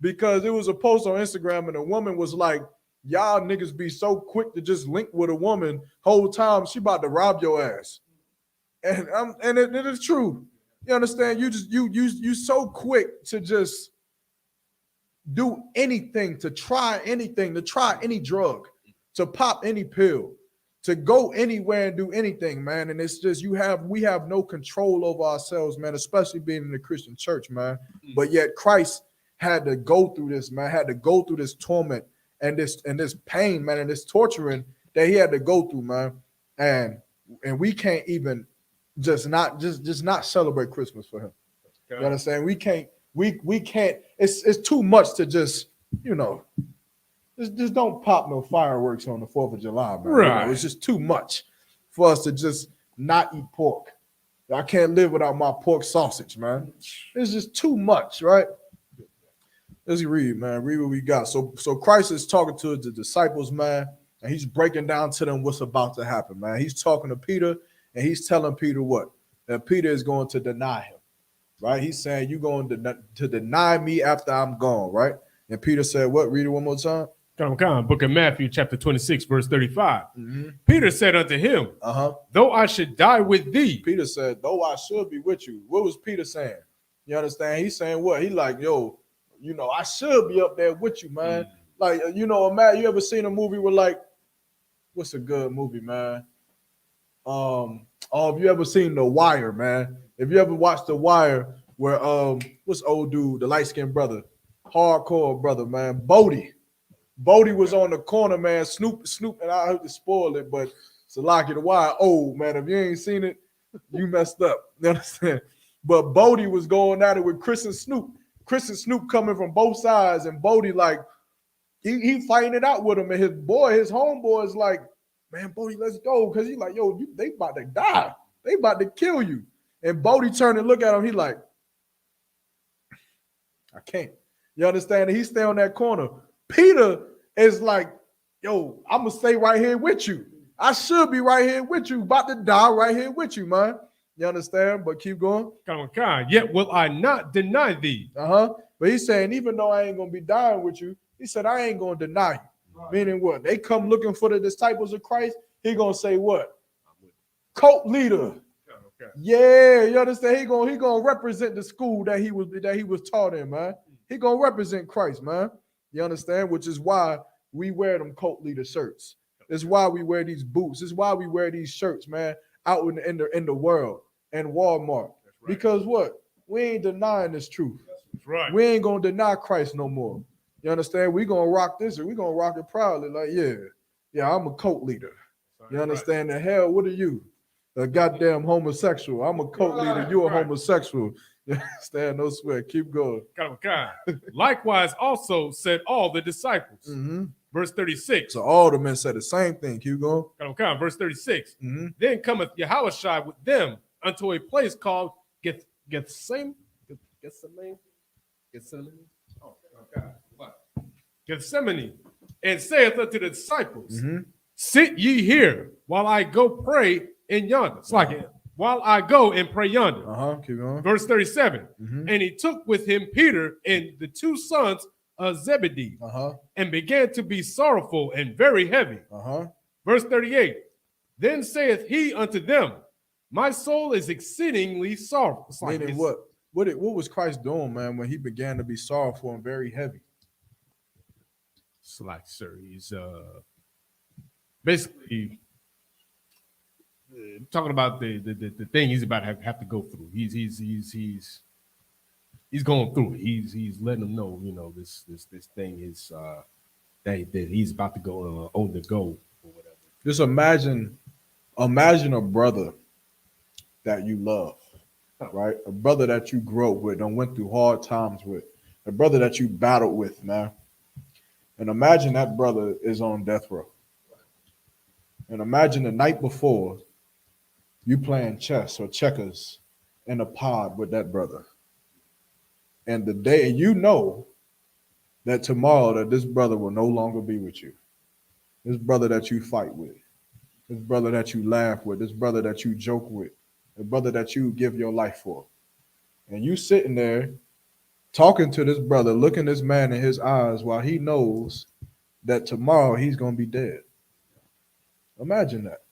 [SPEAKER 3] because it was a post on Instagram and a woman was like, y'all niggas be so quick to just link with a woman whole time she about to rob your ass. And it is true. You understand? You so quick to just do anything, to try anything, to try any drug, to pop any pill, to go anywhere and do anything, man. And it's just we have no control over ourselves, man, especially being in the Christian church, man. But yet Christ had to go through this, man, had to go through this torment and this pain, man, and this torturing that he had to go through, man. And we can't even just not celebrate Christmas for him. Okay. You understand? We can't, it's too much to just, just don't pop no fireworks on the 4th of July, man. Right. It's just too much for us to just not eat pork. I can't live without my pork sausage, man. It's just too much, right? Let's read, man. Read what we got. So Christ is talking to the disciples, man, and he's breaking down to them what's about to happen, man. He's talking to Peter, and he's telling Peter what? That Peter is going to deny him, right? He's saying, you're going to deny me after I'm gone, right? And Peter said, what? Read it one more time.
[SPEAKER 4] Book of Matthew, chapter 26, verse 35. Peter said unto him, though I should die with thee.
[SPEAKER 3] Peter said, though I should be with you. What was Peter saying? You understand? He's saying what? He like, yo, I should be up there with you, man. Like, Matt, you ever seen a movie where, like, what's a good movie, man? Have you ever seen The Wire, man? If you ever watched The Wire, where what's old dude, the light-skinned brother, hardcore brother, man, Bodie was on the corner, man. Snoop, and I hate to spoil it, but Salaki The Wire, man. If you ain't seen it, you messed up. You understand? But Bodie was going at it with Chris and Snoop. Chris and Snoop coming from both sides, and Bodie, like, he fighting it out with him, and his homeboy is like, man, Bodie, let's go, because he's like, yo, they about to die. They about to kill you. And Bodie turned and look at him. He like, I can't. You understand? And he stay on that corner. Peter is like, yo, I'm going to stay right here with you. I should be right here with you. About to die right here with you, man. You understand? But keep going.
[SPEAKER 4] Yet will I not deny thee.
[SPEAKER 3] But he's saying, even though I ain't going to be dying with you, he said, I ain't going to deny you. Right. Meaning what? They come looking for the disciples of Christ. He going to say what? Cult leader. Okay. Yeah, you understand? He gonna represent the school that he was taught in, man. He gonna represent Christ, man. You understand? Which is why we wear them cult leader shirts. It's why we wear these boots. It's why we wear these shirts, man, out in the world and Walmart. Right. Because what? We ain't denying this truth. That's right. We ain't gonna deny Christ no more. You understand? We gonna rock this, and we gonna rock it proudly. Like, yeah, I'm a cult leader. You understand? The hell, what are you? A goddamn homosexual. I'm a cult leader. You're a homosexual. You understand? No sweat. Keep going.
[SPEAKER 4] Likewise, also said all the disciples. Verse 36.
[SPEAKER 3] So all the men said the same thing. Keep going.
[SPEAKER 4] Verse 36. Then cometh Yahushua with them unto a place called Gethsemane. Gethsemane, and saith unto the disciples, sit ye here while I go pray in yonder. It's like while I go and pray yonder.
[SPEAKER 3] Keep going.
[SPEAKER 4] Verse 37.
[SPEAKER 3] Mhm.
[SPEAKER 4] And he took with him Peter and the two sons of Zebedee and began to be sorrowful and very heavy. Verse 38. Then saith he unto them, my soul is exceedingly sorrowful. It's like
[SPEAKER 3] Meaning what was Christ doing, man, when he began to be sorrowful and very heavy?
[SPEAKER 4] It's like, sir, he's basically talking about the thing he's about to have to go through. He's going through it. He's letting them know, you know, this thing is that he's about to go on the go or whatever.
[SPEAKER 3] Just imagine a brother that you love, right? A brother that you grew up with and went through hard times with, a brother that you battled with, man. And imagine that brother is on death row. And imagine the night before you playing chess or checkers in a pod with that brother. And the day you know that tomorrow that this brother will no longer be with you. This brother that you fight with, this brother that you laugh with, this brother that you joke with, the brother that you give your life for. And you sitting there talking to this brother, looking this man in his eyes while he knows that tomorrow he's going to be dead. Imagine that.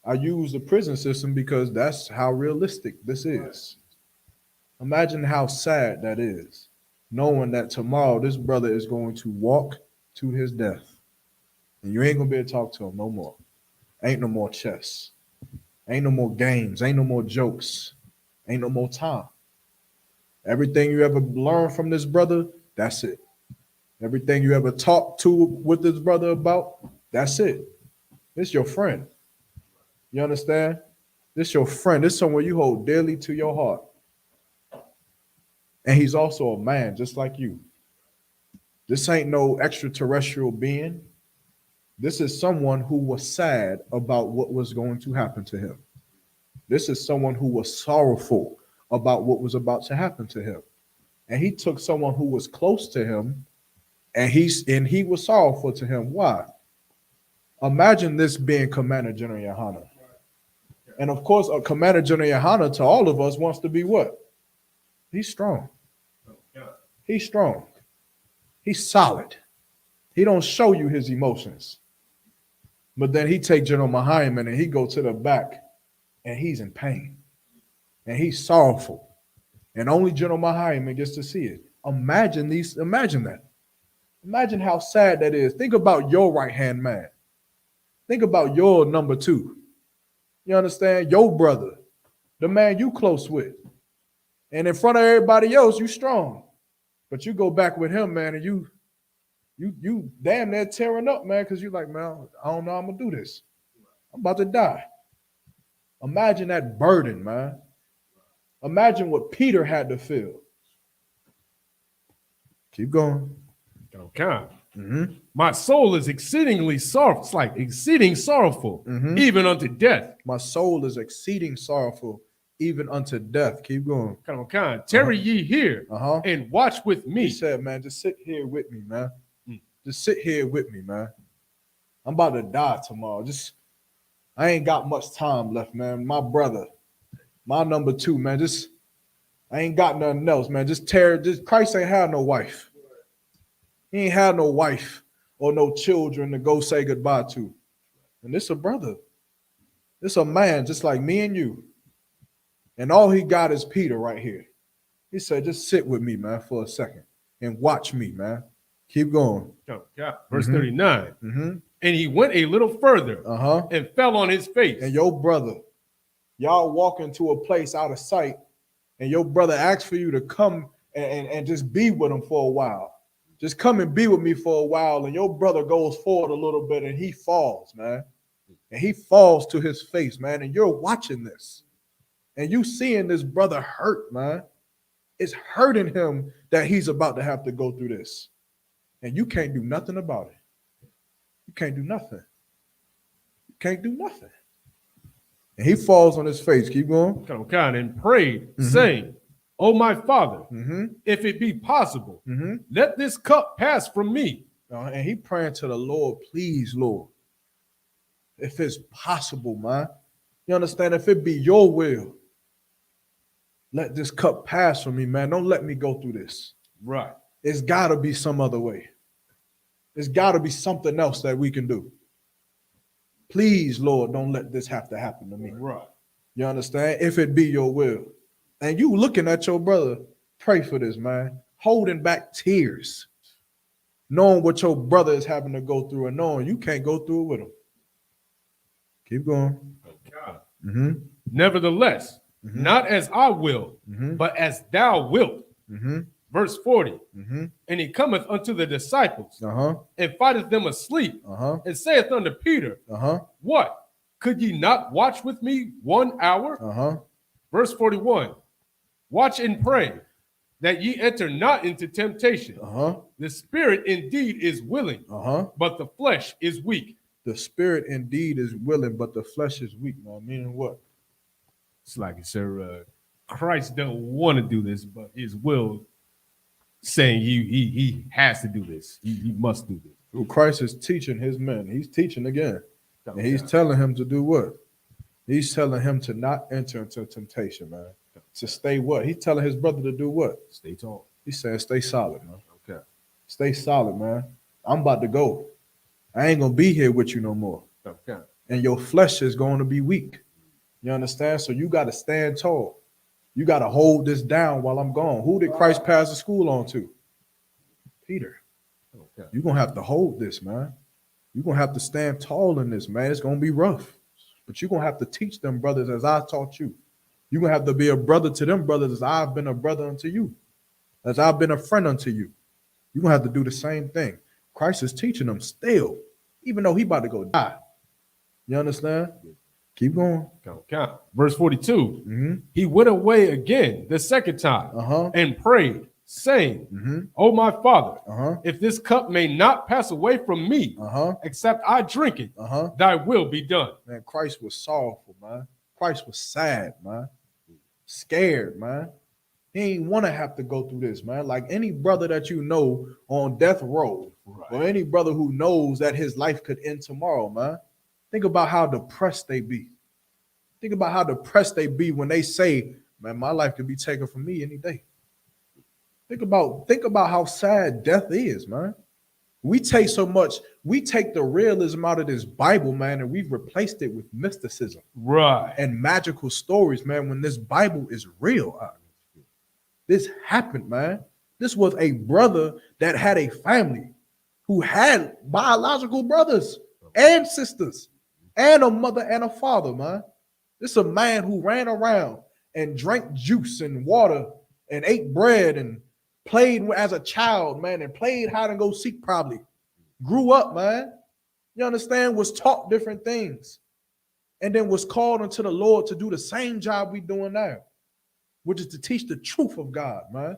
[SPEAKER 3] I use the prison system because that's how realistic this is. Imagine how sad that is, knowing that tomorrow this brother is going to walk to his death. And you ain't going to be able to talk to him no more. Ain't no more chess. Ain't no more games. Ain't no more jokes. Ain't no more time. Everything you ever learned from this brother, that's it. Everything you ever talked to with this brother about, that's it. This your friend. You understand? This your friend. This someone you hold dearly to your heart. And he's also a man just like you. This ain't no extraterrestrial being. This is someone who was sad about what was going to happen to him. This is someone who was sorrowful about what was about to happen to him. And he took someone who was close to him and he was sorrowful to him. Why? Imagine this being Commander General Yohana. And of course, a Commander General Yohana to all of us wants to be what? He's strong. He's strong. He's solid. He don't show you his emotions. But then he take General Mahayman and he go to the back and he's in pain. And he's sorrowful. And only General Mahayman gets to see it. Imagine that. Imagine how sad that is. Think about your right-hand man. Think about your number two. You understand? Your brother. The man you close with. And in front of everybody else, you strong. But you go back with him, man, and you damn near tearing up, man, because you're like, man, I don't know how I'm going to do this. I'm about to die. Imagine that burden, man. Imagine what Peter had to feel. Keep going.
[SPEAKER 4] Okay. My soul is exceedingly sorrowful. It's like exceeding sorrowful, even unto death.
[SPEAKER 3] My soul is exceeding sorrowful, even unto death. Keep going.
[SPEAKER 4] Okay. Tarry ye here and watch with me.
[SPEAKER 3] He said, man, just sit here with me, man. Just sit here with me, man. I'm about to die tomorrow. I ain't got much time left, man. My brother, my number two, man. I ain't got nothing else, man. Christ ain't had no wife. He ain't had no wife or no children to go say goodbye to. And this a brother. This a man just like me and you. And all he got is Peter right here. He said, just sit with me, man, for a second and watch me, man. Keep going.
[SPEAKER 4] Verse 39. And he went a little further and fell on his face.
[SPEAKER 3] And your brother, y'all walk into a place out of sight, and your brother asks for you to come and just be with him for a while. Just come and be with me for a while. And your brother goes forward a little bit and he falls, man. And he falls to his face, man. And you're watching this. And you seeing this brother hurt, man. It's hurting him that he's about to have to go through this. And you can't do nothing about it. You can't do nothing. You can't do nothing. And he falls on his face. Keep going.
[SPEAKER 4] And prayed, saying, "Oh, my Father, if it be possible, let this cup pass from me."
[SPEAKER 3] And he praying to the Lord, please, Lord, If it's possible, man. You understand? If it be your will, let this cup pass from me, man. Don't let me go through this.
[SPEAKER 4] Right.
[SPEAKER 3] It's got to be some other way. There's got to be something else that we can do. Please, Lord, don't let this have to happen to me.
[SPEAKER 4] Right.
[SPEAKER 3] You understand? If it be your will. And you looking at your brother, pray for this, man. Holding back tears. Knowing what your brother is having to go through and knowing you can't go through it with him. Keep going. Mm-hmm.
[SPEAKER 4] Nevertheless, not as I will, but as thou wilt. Verse 40. And he cometh unto the disciples and findeth them asleep and saith unto Peter, what? Could ye not watch with me 1 hour? Verse 41. Watch and pray that ye enter not into temptation. The spirit indeed is willing, but the flesh is weak.
[SPEAKER 3] The spirit indeed is willing, but the flesh is weak, man. Meaning what?
[SPEAKER 4] It's like, sir, Christ don't want to do this, but his will saying he has to do this. He must do this.
[SPEAKER 3] Well, Christ is teaching his men. He's teaching again. And he's telling him to do what? He's telling him to not enter into temptation, man. To stay what? He's telling his brother to do what?
[SPEAKER 4] Stay tall.
[SPEAKER 3] He's saying stay solid, man.
[SPEAKER 4] Okay.
[SPEAKER 3] Stay solid, man. I'm about to go. I ain't going to be here with you no more.
[SPEAKER 4] Okay.
[SPEAKER 3] And your flesh is going to be weak. You understand? So you got to stand tall. You got to hold this down while I'm gone. Who did Christ pass the school on to? Peter.
[SPEAKER 4] Okay.
[SPEAKER 3] You're going to have to hold this, man. You're going to have to stand tall in this, man. It's going to be rough. But you're going to have to teach them brothers as I taught you. You're going to have to be a brother to them brothers as I've been a brother unto you. As I've been a friend unto you. You're going to have to do the same thing. Christ is teaching them still, even though he about to go die. You understand? Keep going.
[SPEAKER 4] Count. Verse 42. He went away again the second time and prayed, saying, O my Father, if this cup may not pass away from me, except I drink it, thy will be done.
[SPEAKER 3] Man, Christ was sorrowful, man. Christ was sad, man. Scared, man. He ain't want to have to go through this, man. Like any brother that you know on death row, or any brother who knows that his life could end tomorrow, man. Think about how depressed they be. Think about how depressed they be when they say, man, my life could be taken from me any day. Think about how sad death is, man. We take the realism out of this Bible, man, and we've replaced it with mysticism.
[SPEAKER 4] Right.
[SPEAKER 3] And magical stories, man, when this Bible is real. This happened, man. This was a brother that had a family who had biological brothers and sisters and a mother and a father, man. This is a man who ran around and drank juice and water and ate bread and played as a child, man, and played hide and go seek probably. Grew up, man. You understand? Was taught different things. And then was called unto the Lord to do the same job we doing now, which is to teach the truth of God, man.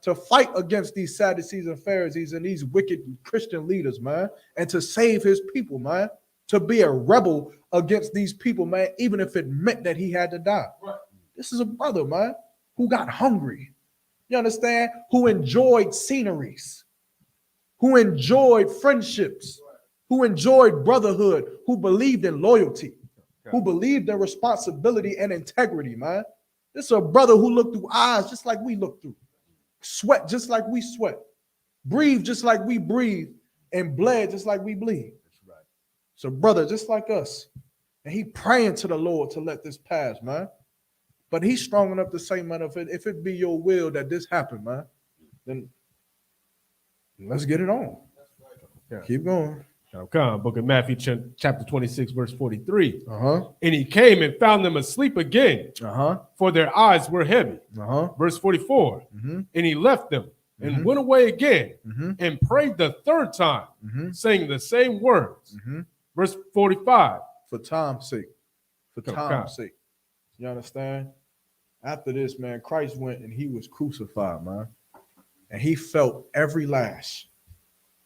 [SPEAKER 3] To fight against these Sadducees and Pharisees and these wicked Christian leaders, man, and to save his people, man. To be a rebel against these people, man, even if it meant that he had to die. Right. This is a brother, man, who got hungry. You understand? Who enjoyed sceneries, who enjoyed friendships, who enjoyed brotherhood, who believed in loyalty, who believed in responsibility and integrity, man. This is a brother who looked through eyes just like we look through, sweat just like we sweat, breathe just like we breathe, and bled just like we bleed. It's a brother just like us. And he praying to the Lord to let this pass, man. But he's strong enough to say, man, if it be your will that this happen, man, then let's get it on. Keep going.
[SPEAKER 4] Book of Matthew chapter 26, verse 43. And he came and found them asleep again, for their eyes were heavy. Verse 44. And he left them and went away again and prayed the third time, saying the same words. Verse 45.
[SPEAKER 3] For time's sake. For time's sake. You understand? After this, man, Christ went and he was crucified, man. And he felt every lash.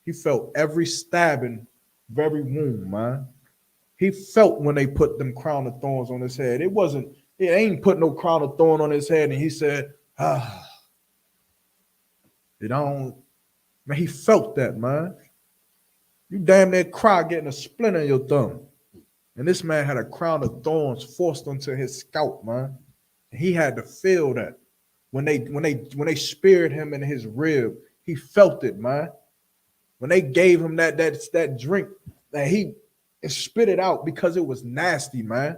[SPEAKER 3] He felt every stabbing, every wound, man. He felt when they put them crown of thorns on his head. It ain't put no crown of thorn on his head. And he said, it don't. Man, he felt that, man. You damn near cry getting a splinter in your thumb. And this man had a crown of thorns forced onto his scalp, man. And he had to feel that. When they speared him in his rib, he felt it, man. When they gave him that drink, that he spit it out because it was nasty, man.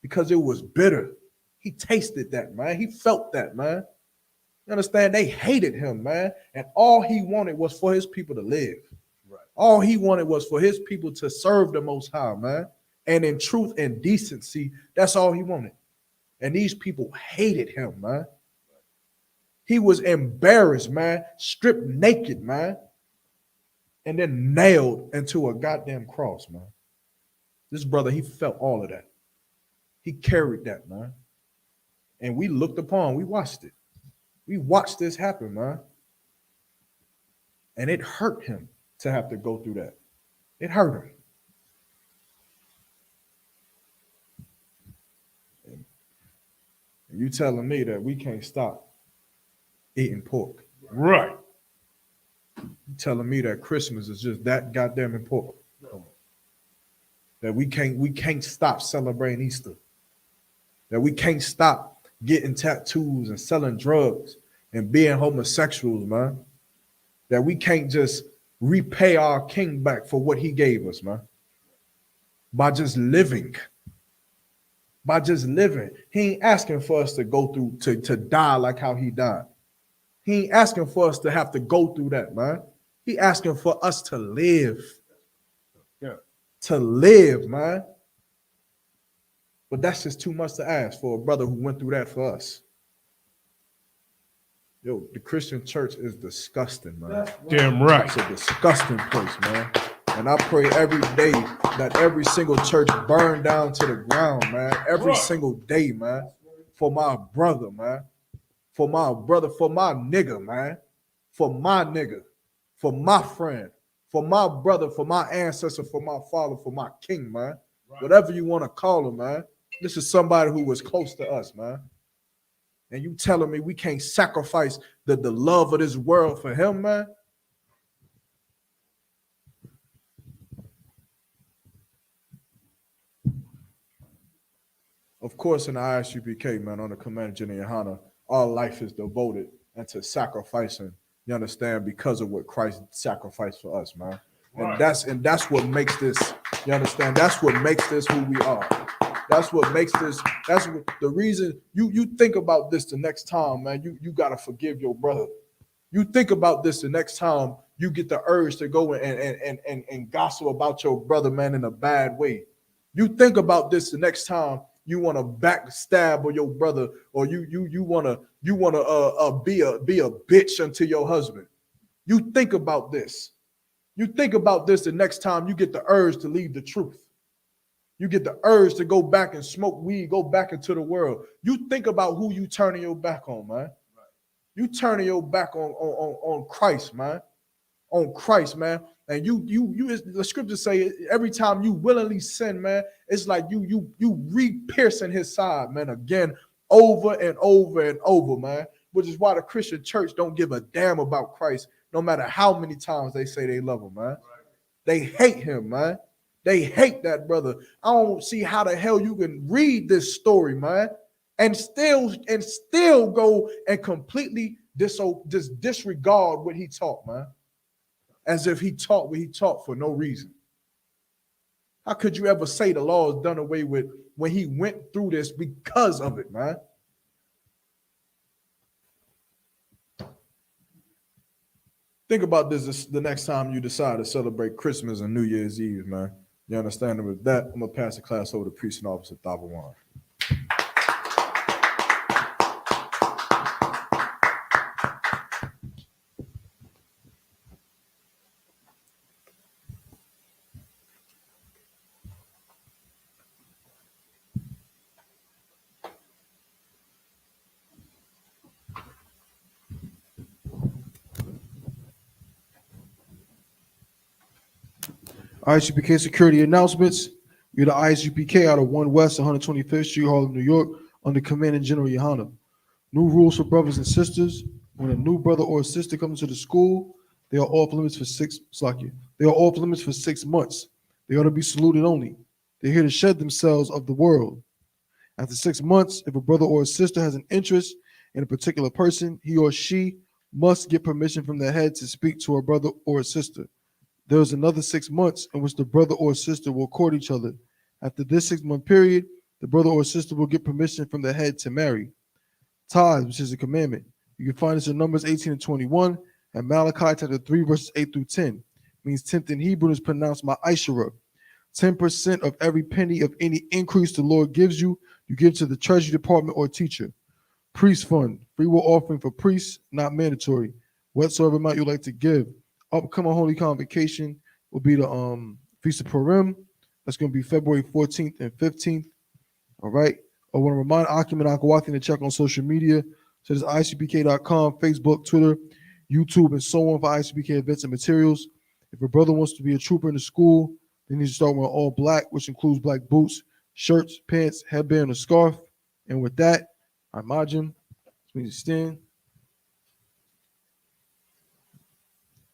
[SPEAKER 3] Because it was bitter. He tasted that, man. He felt that, man. You understand? They hated him, man. And all he wanted was for his people to live. Right. All he wanted was for his people to serve the Most High, man. And in truth and decency, that's all he wanted. And these people hated him, man. He was embarrassed, man. Stripped naked, man. And then nailed into a goddamn cross, man. This brother, he felt all of that. He carried that, man. And we looked upon, we watched it. We watched this happen, man. And it hurt him to have to go through that. It hurt him. And you telling me that we can't stop eating pork.
[SPEAKER 4] Right.
[SPEAKER 3] You telling me that Christmas is just that goddamn important. That we can't stop celebrating Easter. That we can't stop getting tattoos and selling drugs and being homosexuals, man. That we can't just repay our king back for what he gave us, man. By just living. By just living. He ain't asking for us to go through, to die like how he died. He ain't asking for us to have to go through that, man. He asking for us to live. Yeah. To live, man. But that's just too much to ask for a brother who went through that for us. Yo, the Christian church is disgusting, man.
[SPEAKER 4] Damn right.
[SPEAKER 3] It's a disgusting place, man. And I pray every day that every single church burn down to the ground, man. Every single day, man. For my brother, man. For my brother, for my nigga, man. For my nigga. For my friend. For my brother, for my ancestor, for my father, for my king, man. Whatever you want to call him, man. This is somebody who was close to us, man. And you telling me we can't sacrifice the love of this world for him, man? Of course, in the ISUPK, man, on the Command General Yohana, our life is devoted into sacrificing, you understand, because of what Christ sacrificed for us, man. Right. And that's what makes this, you understand, that's what makes this who we are. That's what makes this, that's what, the reason you think about this the next time, man, you got to forgive your brother. You think about this the next time you get the urge to go and gossip about your brother, man, in a bad way. You think about this the next time you want to backstab or your brother, or you want to be a bitch unto your husband. You think about this. You think about this the next time you get the urge to leave the truth. You get the urge to go back and smoke weed, go back into the world. You think about who you turning your back on, man. You turning your back on Christ, man. On Christ, man. And you the scriptures say every time you willingly sin, man, it's like you re-piercing his side, man, again, over and over and over, man. Which is why the Christian church don't give a damn about Christ, no matter how many times they say they love him, man. They hate him, man. They hate that brother. I don't see how the hell you can read this story, man, and still go and completely disregard what he taught, man. As if he taught what he taught for no reason. How could you ever say the law is done away with when he went through this because of it, man? Think about this the next time you decide to celebrate Christmas and New Year's Eve, man. You understand? And with that, I'm going to pass the class over to Priest and Officer Thabawan.
[SPEAKER 5] ISUPK security announcements. We're the ISUPK out of 1 West 125th Street, Harlem, New York, under Commanding General Yohana. New rules for brothers and sisters. When a new brother or sister comes to the school, they are off limits for 6 months. They ought to be saluted only. They're here to shed themselves of the world. After 6 months, if a brother or a sister has an interest in a particular person, he or she must get permission from the head to speak to a brother or a sister. There is another 6 months in which the brother or sister will court each other. After this 6-month period, the brother or sister will get permission from the head to marry. Tithes, which is a commandment. You can find this in Numbers 18 and 21 and Malachi chapter 3, verses 8 through 10. Means 10th in Hebrew is pronounced ma'ashara. 10% of every penny of any increase the Lord gives you, you give to the treasury department or teacher. Priest fund, free will offering for priests, not mandatory. Whatsoever amount you like to give. Upcoming Holy Convocation will be the Feast of Purim. That's going to be February 14th and 15th. All right. I want to remind Akim and Akawati to check on social media. So there's ICPK.com, Facebook, Twitter, YouTube, and so on for ICPK events and materials. If a brother wants to be a trooper in the school, they need to start wearing all black, which includes black boots, shirts, pants, headband, or scarf. And with that, I'm Majim. Please stand.